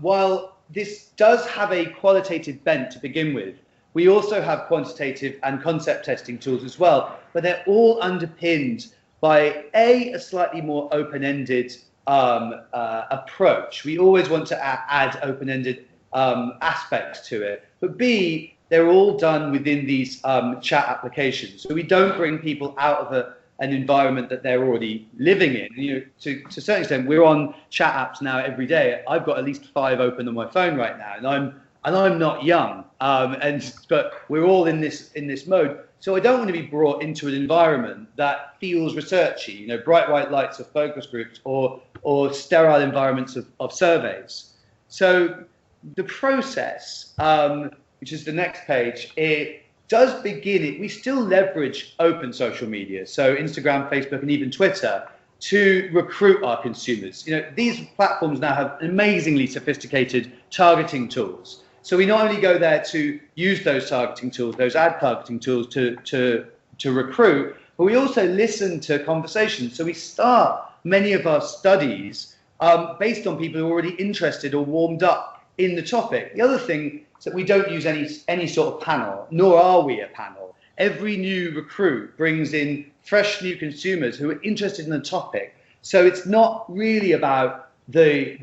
while this does have a qualitative bent to begin with, we also have quantitative and concept testing tools as well, but they're all underpinned by a slightly more open-ended approach. We always want to add open-ended aspects to it, but B, they're all done within these chat applications. So we don't bring people out of an environment that they're already living in. You know, to a certain extent, we're on chat apps now every day. I've got at least 5 open on my phone right now, and I'm not young. But we're all in this mode. So I don't want to be brought into an environment that feels researchy. You know, bright white lights of focus groups or sterile environments of surveys. So the process, which is the next page, it does begin, we still leverage open social media, so Instagram, Facebook, and even Twitter, to recruit our consumers. You know, these platforms now have amazingly sophisticated targeting tools. So we not only go there to use those targeting tools, those ad targeting tools to recruit, but we also listen to conversations. So we start many of our studies based on people who are already interested or warmed up in the topic. The other thing is that we don't use any sort of panel, nor are we a panel. Every new recruit brings in fresh new consumers who are interested in the topic. So it's not really about the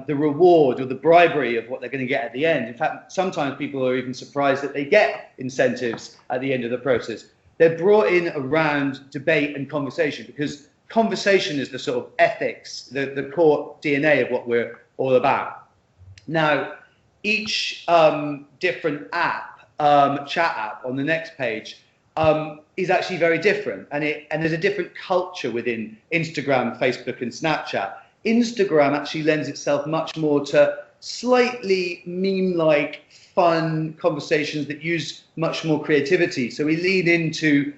reward or the bribery of what they're going to get at the end. In fact, sometimes people are even surprised that they get incentives at the end of the process. They're brought in around debate and conversation, because conversation is the sort of ethics, the core DNA of what we're all about. Now, each different app, chat app on the next page, is actually very different, and there's a different culture within Instagram, Facebook, and Snapchat. Instagram actually lends itself much more to slightly meme-like, fun conversations that use much more creativity. So we lean into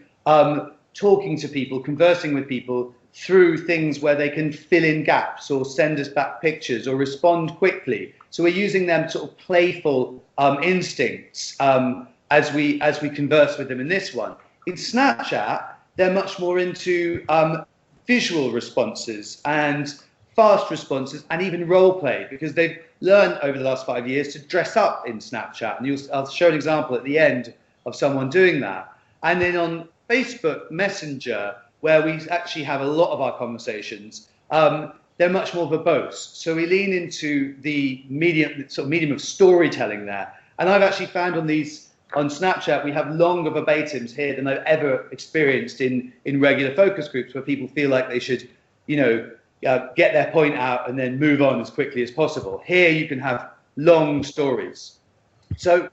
talking to people, conversing with people through things where they can fill in gaps or send us back pictures or respond quickly. So we're using them sort of playful instincts as we converse with them in this one. In Snapchat, they're much more into visual responses and fast responses and even role play, because they've learned over the last 5 years to dress up in Snapchat. And I'll show an example at the end of someone doing that. And then on Facebook Messenger, where we actually have a lot of our conversations, they're much more verbose. So we lean into the medium of storytelling there. And I've actually found on Snapchat, we have longer verbatims here than I've ever experienced in regular focus groups, where people feel like they should, get their point out and then move on as quickly as possible. Here you can have long stories. So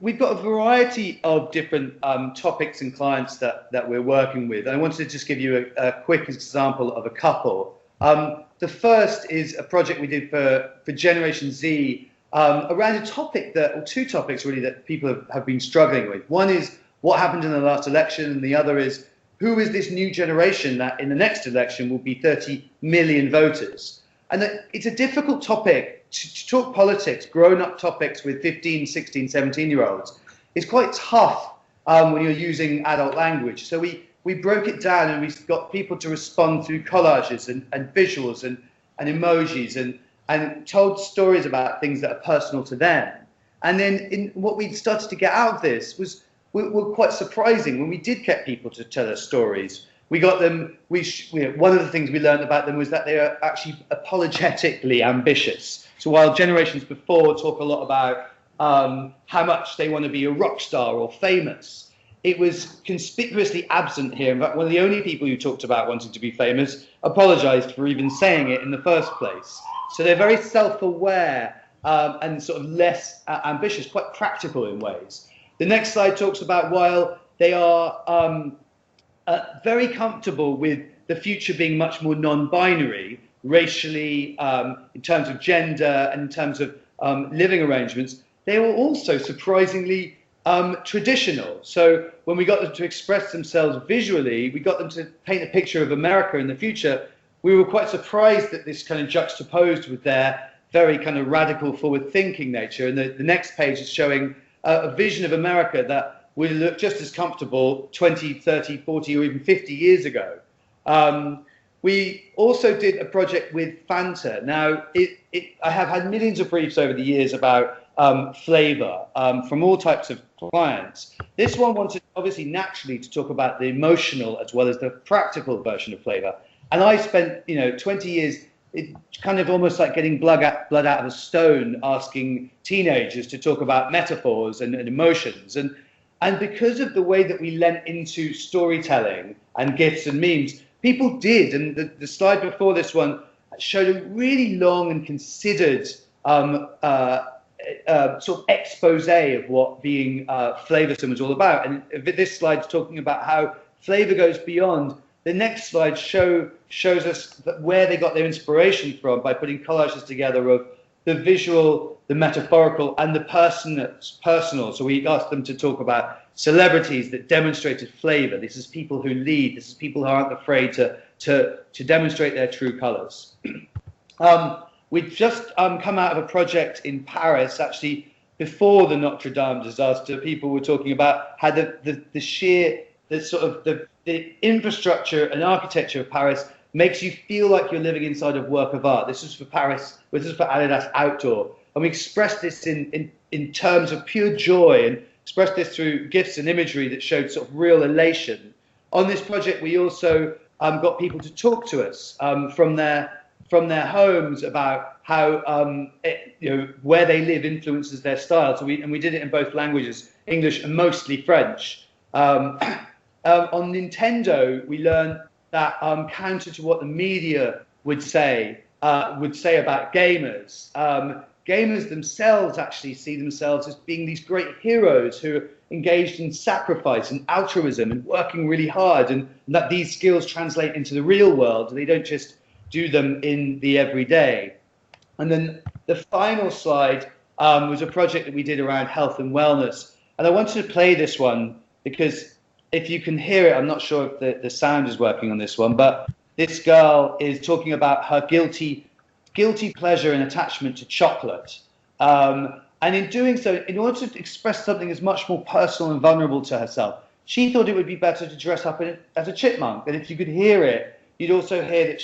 we've got a variety of different topics and clients that we're working with. And I wanted to just give you a quick example of a couple. The first is a project we did for Generation Z around a topic or two topics really that people have been struggling with. One is what happened in the last election, and the other is who is this new generation that in the next election will be 30 million voters. And it's a difficult topic to talk politics, grown-up topics with 15, 16, 17-year-olds. It's quite tough when you're using adult language. So we broke it down, and we got people to respond through collages and visuals and emojis and told stories about things that are personal to them. And then what we started to get out of this were quite surprising. When we did get people to tell us stories, we got them. One of the things we learned about them was that they are actually apologetically ambitious. So while generations before talk a lot about how much they want to be a rock star or famous, it was conspicuously absent here. In fact, one of the only people who talked about wanting to be famous apologized for even saying it in the first place. So they're very self-aware and sort of less ambitious, quite practical in ways. The next slide talks about while they are very comfortable with the future being much more non-binary, racially, in terms of gender and in terms of living arrangements, they were also surprisingly traditional. So when we got them to express themselves visually, we got them to paint a picture of America in the future, we were quite surprised that this kind of juxtaposed with their very kind of radical forward-thinking nature. And the next page is showing a vision of America that would look just as comfortable 20, 30, 40, or even 50 years ago. We also did a project with Fanta. Now, I have had millions of briefs over the years about flavor from all types of clients. This one wanted, obviously, naturally to talk about the emotional as well as the practical version of flavor. And I spent, 20 years, kind of almost like getting blood out of a stone, asking teenagers to talk about metaphors and emotions. And because of the way that we lent into storytelling and gifs and memes, people did. And the slide before this one showed a really long and considered sort of expose of what being flavoursome was all about. And this slide's talking about how flavour goes beyond. The next slide shows us where they got their inspiration from by putting collages together of the visual, the metaphorical, and the personal. So we asked them to talk about celebrities that demonstrated flavor. This is people who lead. This is people who aren't afraid to demonstrate their true colors. We've just come out of a project in Paris, actually before the Notre Dame disaster. People were talking about how the infrastructure and architecture of Paris makes you feel like you're living inside a work of art. This is for Paris, this is for Adidas Outdoor. And we expressed this in terms of pure joy and expressed this through gifs and imagery that showed sort of real elation. On this project, we also got people to talk to us from their homes about how where they live influences their style. So we did it in both languages, English and mostly French. On Nintendo, we learned that counter to what the media would say about gamers. Gamers themselves actually see themselves as being these great heroes who are engaged in sacrifice and altruism and working really hard, and that these skills translate into the real world. They don't just do them in the everyday. And then the final slide was a project that we did around health and wellness. And I wanted to play this one because if you can hear it, I'm not sure if the sound is working on this one, but this girl is talking about her guilty pleasure and attachment to chocolate. And in doing so, in order to express something as much more personal and vulnerable to herself, she thought it would be better to dress up as a chipmunk. And if you could hear it, you'd also hear that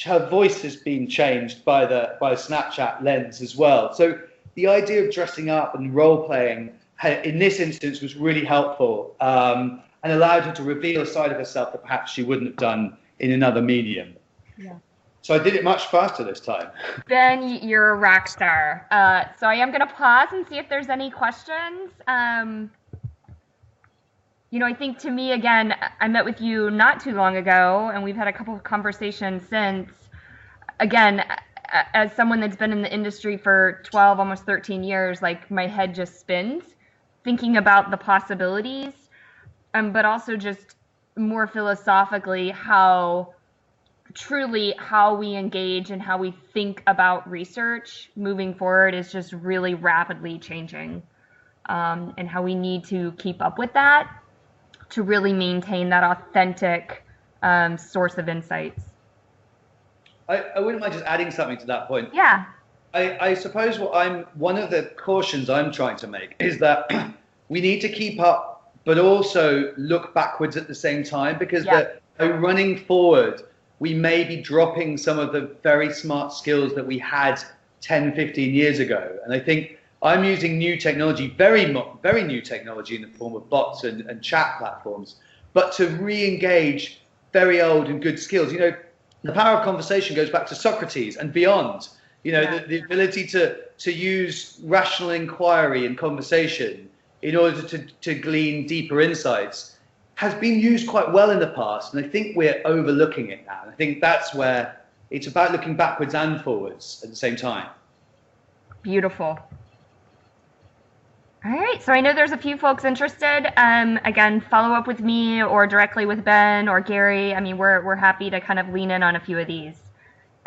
her voice has been changed by the Snapchat lens as well. So the idea of dressing up and role playing in this instance was really helpful, and allowed her to reveal a side of herself that perhaps she wouldn't have done in another medium. Yeah. So I did it much faster this time. Ben, you're a rock star. So I am going to pause and see if there's any questions. I think to me, again, I met with you not too long ago, and we've had a couple of conversations since. Again, as someone that's been in the industry for 12, almost 13 years, like my head just spins thinking about the possibilities, but also just more philosophically how we engage and how we think about research moving forward is just really rapidly changing, and how we need to keep up with that to really maintain that authentic source of insights. I wouldn't mind just adding something to that point. Yeah. I suppose one of the cautions I'm trying to make is that we need to keep up, but also look backwards at the same time, because by running forward, we may be dropping some of the very smart skills that we had 10, 15 years ago. And I think I'm using new technology, very new technology in the form of bots and chat platforms, but to re-engage very old and good skills. The power of conversation goes back to Socrates and beyond. The ability to use rational inquiry and conversation in order to glean deeper insights has been used quite well in the past, and I think we're overlooking it now. I think that's where it's about looking backwards and forwards at the same time. Beautiful. All right, so I know there's a few folks interested. Again, follow up with me or directly with Ben or Gary. I mean, we're happy to kind of lean in on a few of these.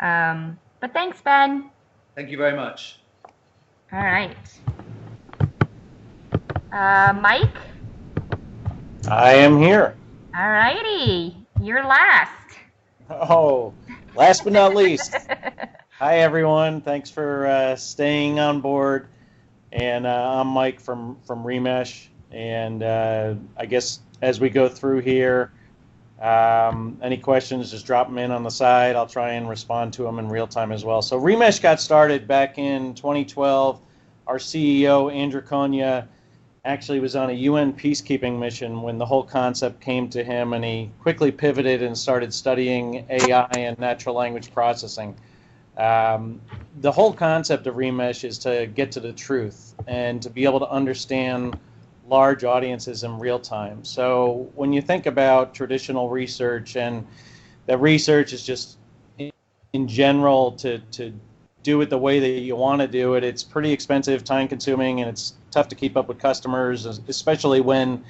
But thanks, Ben. Thank you very much. All right. Mike? I am here. All righty. You're last. Oh, last but not least. Hi, everyone. Thanks for staying on board. And I'm Mike from Remesh. And I guess as we go through here, any questions, just drop them in on the side. I'll try and respond to them in real time as well. So Remesh got started back in 2012. Our CEO, Andrew Konya, actually was on a UN peacekeeping mission when the whole concept came to him, and he quickly pivoted and started studying AI and natural language processing. The whole concept of Remesh is to get to the truth and to be able to understand large audiences in real time. So when you think about traditional research, and that research is just in general to do it the way that you want to do it, it's pretty expensive, time consuming, and it's tough to keep up with customers, especially when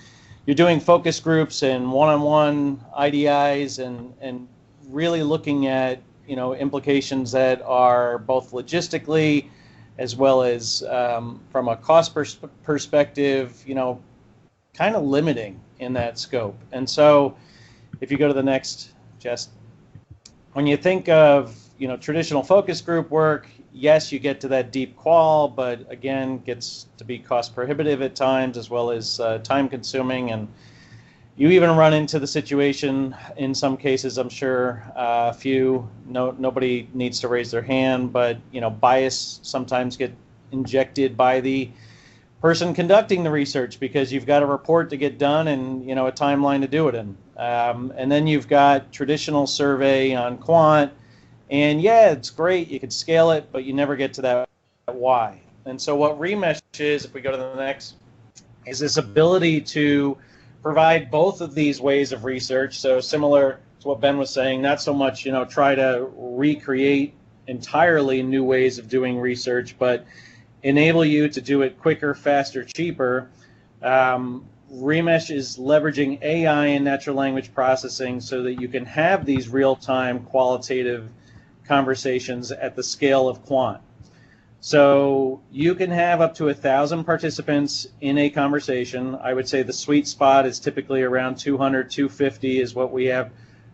you're doing focus groups and one-on-one IDIs and really looking at implications that are both logistically as well as from a cost perspective, kind of limiting in that scope. And so if you go to the next, Jess, when you think of traditional focus group work, yes, you get to that deep qual, but again, gets to be cost prohibitive at times as well as time consuming. And you even run into the situation in some cases, I'm sure, nobody needs to raise their hand, but bias sometimes get injected by the person conducting the research because you've got a report to get done and a timeline to do it in. And then you've got traditional survey on quant, and yeah, it's great, you could scale it, but you never get to that why. And so what Remesh is, if we go to the next, is this ability to provide both of these ways of research. So similar to what Ben was saying, not so much, try to recreate entirely new ways of doing research, but enable you to do it quicker, faster, cheaper. Remesh is leveraging AI and natural language processing so that you can have these real-time qualitative conversations at the scale of quant. So you can have up to 1,000 participants in a conversation. I would say the sweet spot is typically around 200, 250 is what we have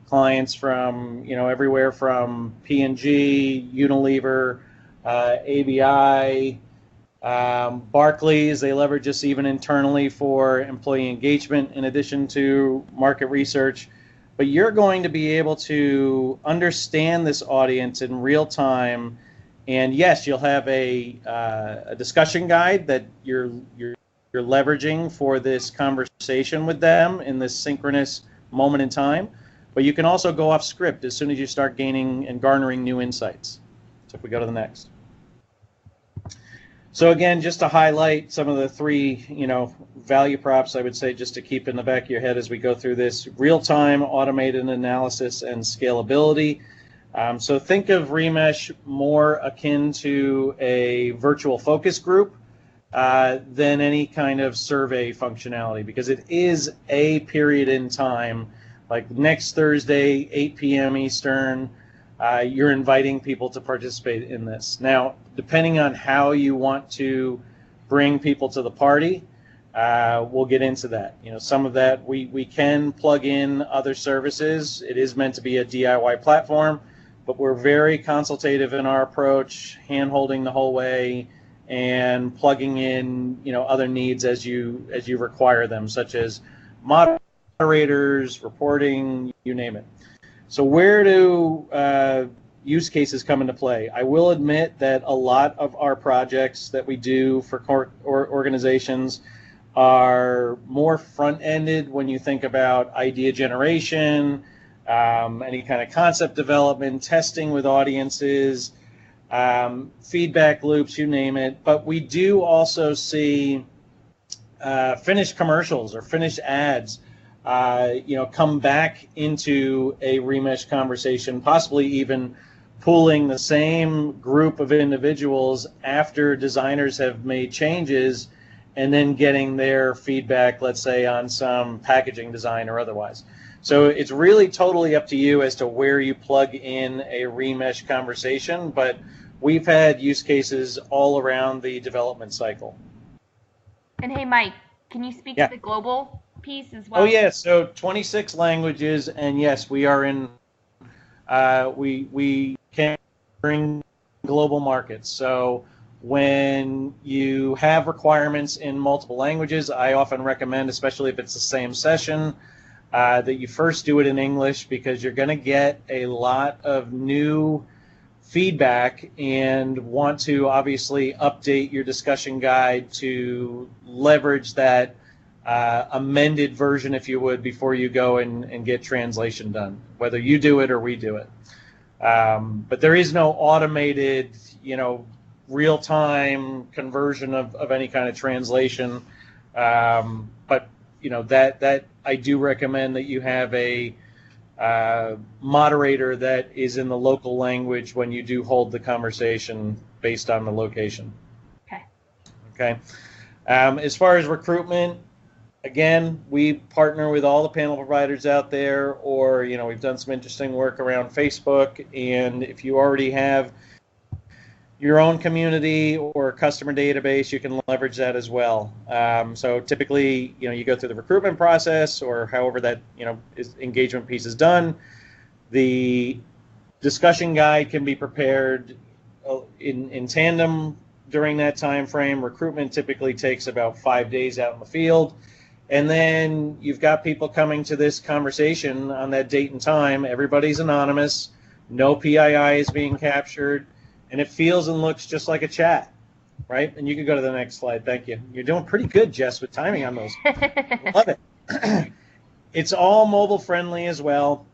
clients from, everywhere from P&G, Unilever, ABI, Barclays. They leverage us even internally for employee engagement in addition to market research. But you're going to be able to understand this audience in real time. And yes, you'll have a discussion guide that you're leveraging for this conversation with them in this synchronous moment in time. But you can also go off script as soon as you start gaining and garnering new insights. So if we go to the next. So again, just to highlight some of the three, value props, I would say, just to keep in the back of your head as we go through this: real-time automated analysis and scalability. So think of Remesh more akin to a virtual focus group than any kind of survey functionality, because it is a period in time, like next Thursday, 8 p.m. Eastern, you're inviting people to participate in this. Now, depending on how you want to bring people to the party, we'll get into that. Some of that we can plug in other services. It is meant to be a DIY platform, but we're very consultative in our approach, hand-holding the whole way, and plugging in, other needs as you require them, such as moderators, reporting, you name it. So where do use cases come into play? I will admit that a lot of our projects that we do for organizations are more front-ended when you think about idea generation, any kind of concept development, testing with audiences, feedback loops, you name it. But we do also see finished commercials or finished ads come back into a Remesh conversation, possibly even pooling the same group of individuals after designers have made changes and then getting their feedback, let's say, on some packaging design or otherwise. So it's really totally up to you as to where you plug in a remesh conversation, but we've had use cases all around the development cycle. And hey, Mike, can you speak Yeah. to the global piece as well? Oh, yeah, so 26 languages, and yes, we are in, we can bring global markets. So when you have requirements in multiple languages, I often recommend, especially if it's the same session, that you first do it in English, because you're going to get a lot of new feedback and want to obviously update your discussion guide to leverage that amended version, if you would, before you go and get translation done, whether you do it or we do it. But there is no automated, real-time conversion of any kind of translation. But that I do recommend that you have a moderator that is in the local language when you do hold the conversation based on the location. Okay. As far as recruitment, again, we partner with all the panel providers out there, or we've done some interesting work around Facebook. And if you already have your own community or customer database, you can leverage that as well. So typically, you go through the recruitment process, or however that engagement piece is done. The discussion guide can be prepared in tandem during that time frame. Recruitment typically takes about 5 days out in the field, and then you've got people coming to this conversation on that date and time. Everybody's anonymous, no PII is being captured. And it feels and looks just like a chat, right? And you can go to the next slide. Thank you. You're doing pretty good, Jess, with timing on those. Love it. It's all mobile friendly as well.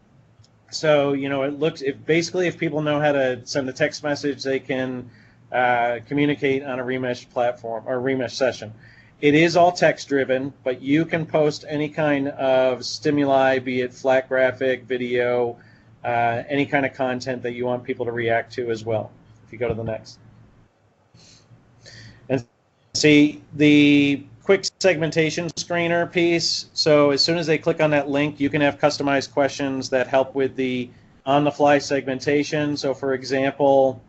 So, it looks, if people know how to send a text message, they can communicate on a remesh platform or remesh session. It is all text driven, but you can post any kind of stimuli, be it flat graphic, video, any kind of content that you want people to react to as well. If you go to the next. And see the quick segmentation screener piece. So as soon as they click on that link, you can have customized questions that help with the on-the-fly segmentation. So for example,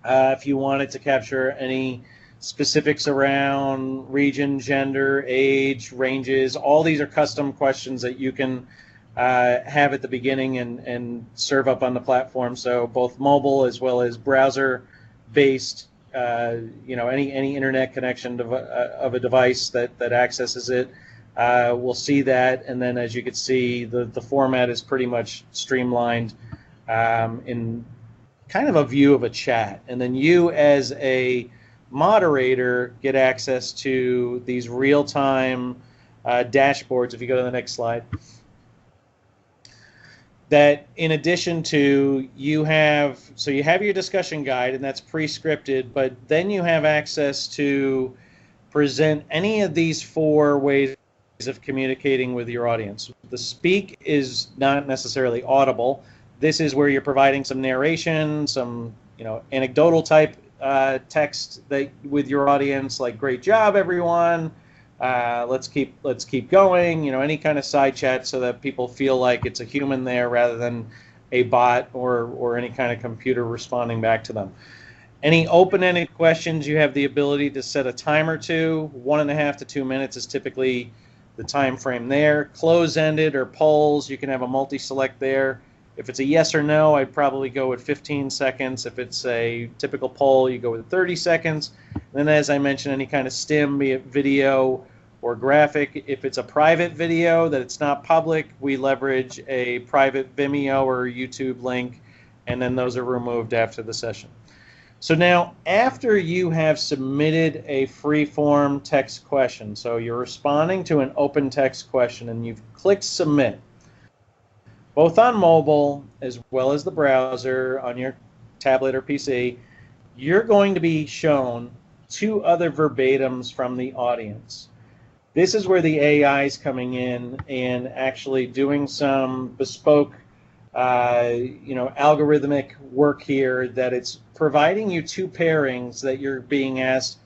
if you wanted to capture any specifics around region, gender, age, ranges, all these are custom questions that you can have at the beginning and serve up on the platform. So both mobile as well as browser-based, any internet connection of a device that accesses it will see that. And then, as you can see, the format is pretty much streamlined in kind of a view of a chat. And then you, as a moderator, get access to these real-time dashboards. If you go to the next slide. That in addition to you have your discussion guide, and that's pre-scripted, but then you have access to present any of these 4 ways of communicating with your audience. The speak is not necessarily audible. This is where you're providing some narration, some anecdotal type text that with your audience, like "Great job, everyone." Let's keep going. Any kind of side chat so that people feel like it's a human there rather than a bot or any kind of computer responding back to them. Any open-ended questions, you have the ability to set a timer to. 1.5 to 2 minutes is typically the time frame there. Close-ended or polls, you can have a multi-select there. If it's a yes or no, I'd probably go with 15 seconds. If it's a typical poll, you go with 30 seconds. And then, as I mentioned, any kind of stim, be it video or graphic. If it's a private video that it's not public, we leverage a private Vimeo or YouTube link, and then those are removed after the session. So now, after you have submitted a free-form text question, so you're responding to an open text question, and you've clicked submit, both on mobile as well as the browser on your tablet or PC, you're going to be shown 2 other verbatims from the audience. This is where the AI is coming in and actually doing some bespoke, algorithmic work here, that it's providing you 2 pairings that you're being asked,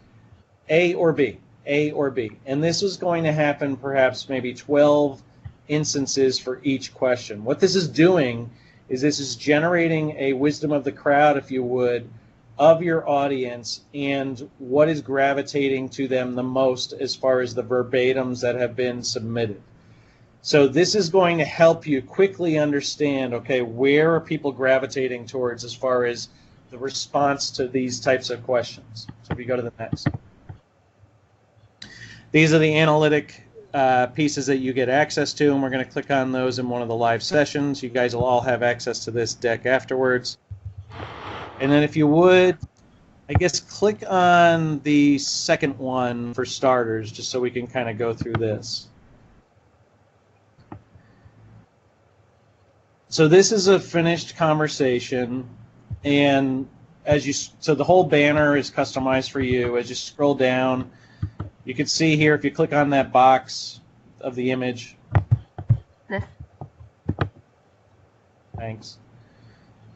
A or B. A or B. And this is going to happen perhaps maybe 12 instances for each question. What this is doing is this is generating a wisdom of the crowd, if you would, of your audience and what is gravitating to them the most as far as the verbatims that have been submitted. So this is going to help you quickly understand, okay, where are people gravitating towards as far as the response to these types of questions. So if you go to the next. These are the analytic pieces that you get access to, and we're going to click on those in one of the live sessions. You guys will all have access to this deck afterwards. And then if you would, I guess click on the second one for starters, just so we can kind of go through this. So this is a finished conversation, and so the whole banner is customized for you. As you scroll down, you can see here, if you click on that box of the image. This. Thanks.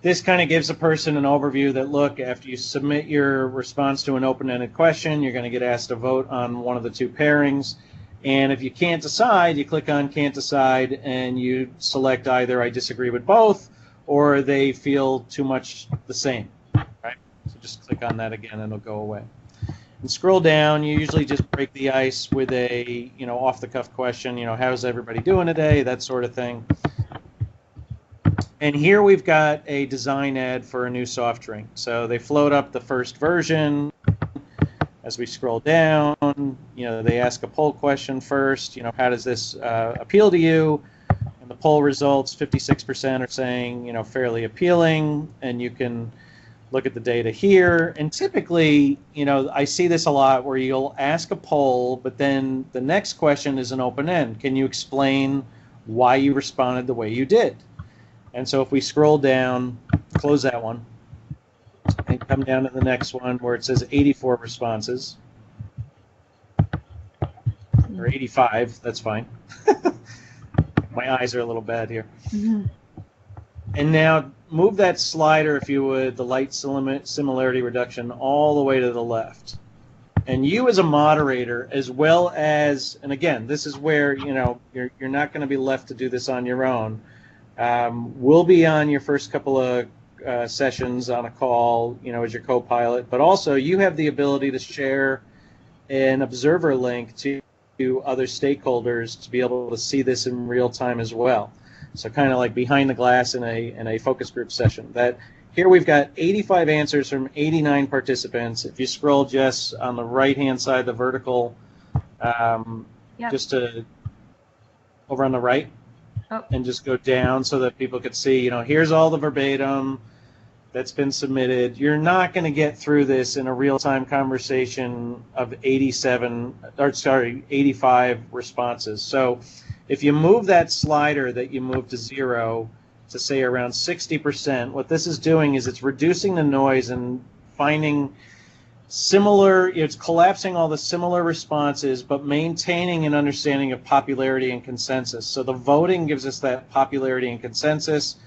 This kind of gives a person an overview that, look, after you submit your response to an open-ended question, you're going to get asked to vote on one of the two pairings. And if you can't decide, you click on Can't Decide, and you select either I disagree with both, or they feel too much the same. Right? So just click on that again, and it'll go away. And scroll down. You usually just break the ice with a, off-the-cuff question. How's everybody doing today? That sort of thing. And here we've got a design ad for a new soft drink. So they float up the first version. As we scroll down, they ask a poll question first. How does this appeal to you? And the poll results, 56% are saying, fairly appealing. And you can look at the data here. And typically, I see this a lot where you'll ask a poll, but then the next question is an open end. Can you explain why you responded the way you did? And so if we scroll down, close that one, and come down to the next one where it says 84 responses, or 85, that's fine. My eyes are a little bad here. Mm-hmm. And now move that slider, if you would, the light similarity reduction, all the way to the left. And you as a moderator, as well as, and again, this is where, you're not going to be left to do this on your own. We'll be on your first couple of sessions on a call, as your co-pilot, but also you have the ability to share an observer link to other stakeholders to be able to see this in real time as well. So kind of like behind the glass in a focus group session. That here we've got 85 answers from 89 participants. If you scroll just on the right-hand side, the vertical, just to over on the right, and just go down so that people could see, here's all the verbatim that's been submitted. You're not going to get through this in a real-time conversation of 85 responses. So if you move that slider that you moved to 0 to say around 60%, what this is doing is it's reducing the noise and finding it's collapsing all the similar responses, but maintaining an understanding of popularity and consensus. So the voting gives us that popularity and consensus,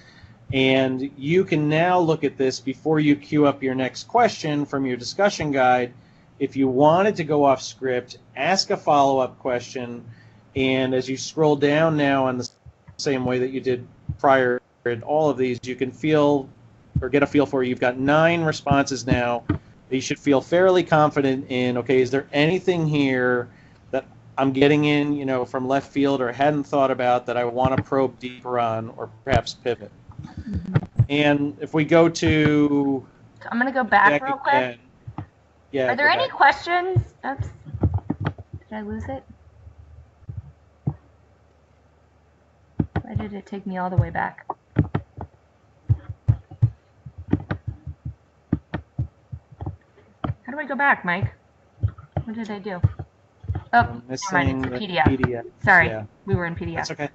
and you can now look at this before you queue up your next question from your discussion guide. If you wanted to go off script, ask a follow-up question, and as you scroll down now in the same way that you did prior in all of these, you can feel or get a feel for you've got 9 responses now. You should feel fairly confident in, okay, is there anything here that I'm getting in, from left field or hadn't thought about that I want to probe deeper on or perhaps pivot? Mm-hmm. And if we go to... I'm going to go back real quick. Again, are there any questions? Oops. Did I lose it? Why did it take me all the way back? How do I go back, Mike? What did I do? Oh, it's PDF. Sorry, we were in PDF. That's okay.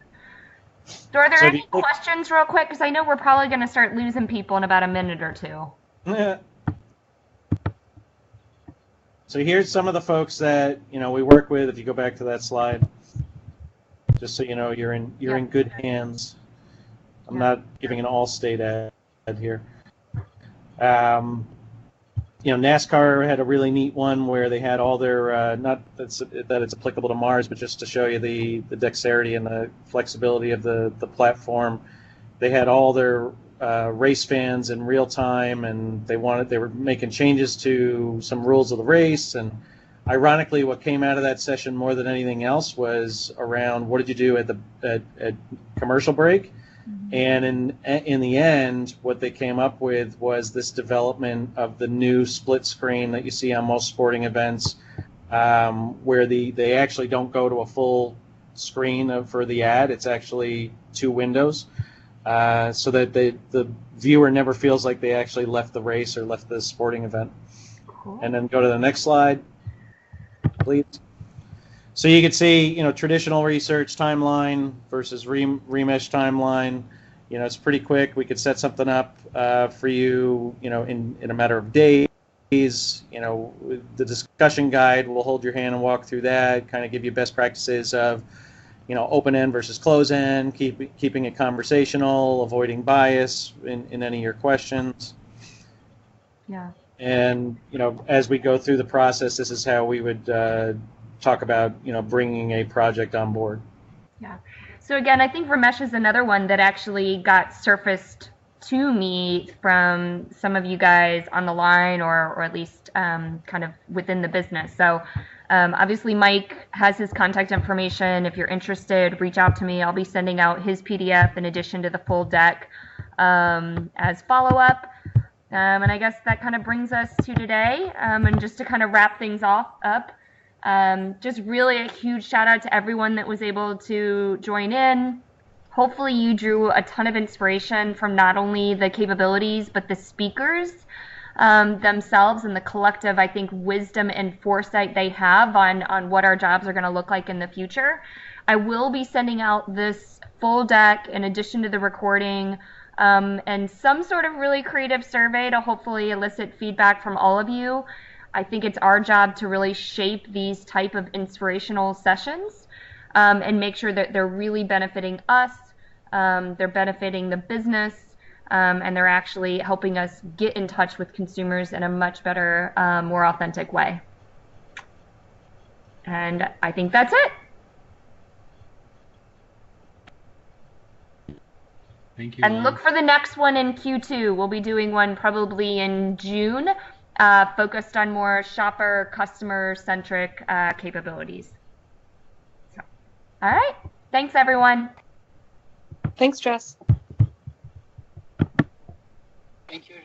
So are there any questions real quick? Because I know we're probably going to start losing people in about a minute or two. Yeah. So here's some of the folks that, we work with. If you go back to that slide, just so you know, you're in good hands. I'm not giving an all-state ad here. NASCAR had a really neat one where they had all their not that it's applicable to Mars, but just to show you the dexterity and the flexibility of the platform. They had all their race fans in real time, and they were making changes to some rules of the race. And ironically, what came out of that session more than anything else was around what did you do at commercial break. And in the end, what they came up with was this development of the new split screen that you see on most sporting events, where they actually don't go to a full screen for the ad. It's actually 2 windows, so that the viewer never feels like they actually left the race or left the sporting event. Cool. And then go to the next slide, please. So you can see, traditional research timeline versus remesh timeline. It's pretty quick. We could set something up for you, in a matter of days. The discussion guide will hold your hand and walk through that, kind of give you best practices of, open end versus close end, keeping it conversational, avoiding bias in any of your questions. Yeah. And, as we go through the process, this is how we would talk about, bringing a project on board. Yeah. So again, I think Ramesh is another one that actually got surfaced to me from some of you guys on the line, or at least kind of within the business. So obviously Mike has his contact information. If you're interested, reach out to me. I'll be sending out his PDF in addition to the full deck as follow-up. And I guess that kind of brings us to today. And just to kind of wrap things up, just really a huge shout out to everyone that was able to join in. Hopefully you drew a ton of inspiration from not only the capabilities, but the speakers themselves and the collective, I think, wisdom and foresight they have on what our jobs are going to look like in the future. I will be sending out this full deck in addition to the recording and some sort of really creative survey to hopefully elicit feedback from all of you. I think it's our job to really shape these type of inspirational sessions and make sure that they're really benefiting us, they're benefiting the business, and they're actually helping us get in touch with consumers in a much better, more authentic way. And I think that's it. Thank you. And look for the next one in Q2. We'll be doing one probably in June. Focused on more shopper, customer-centric capabilities. So, all right. Thanks, everyone. Thanks, Jess. Thank you.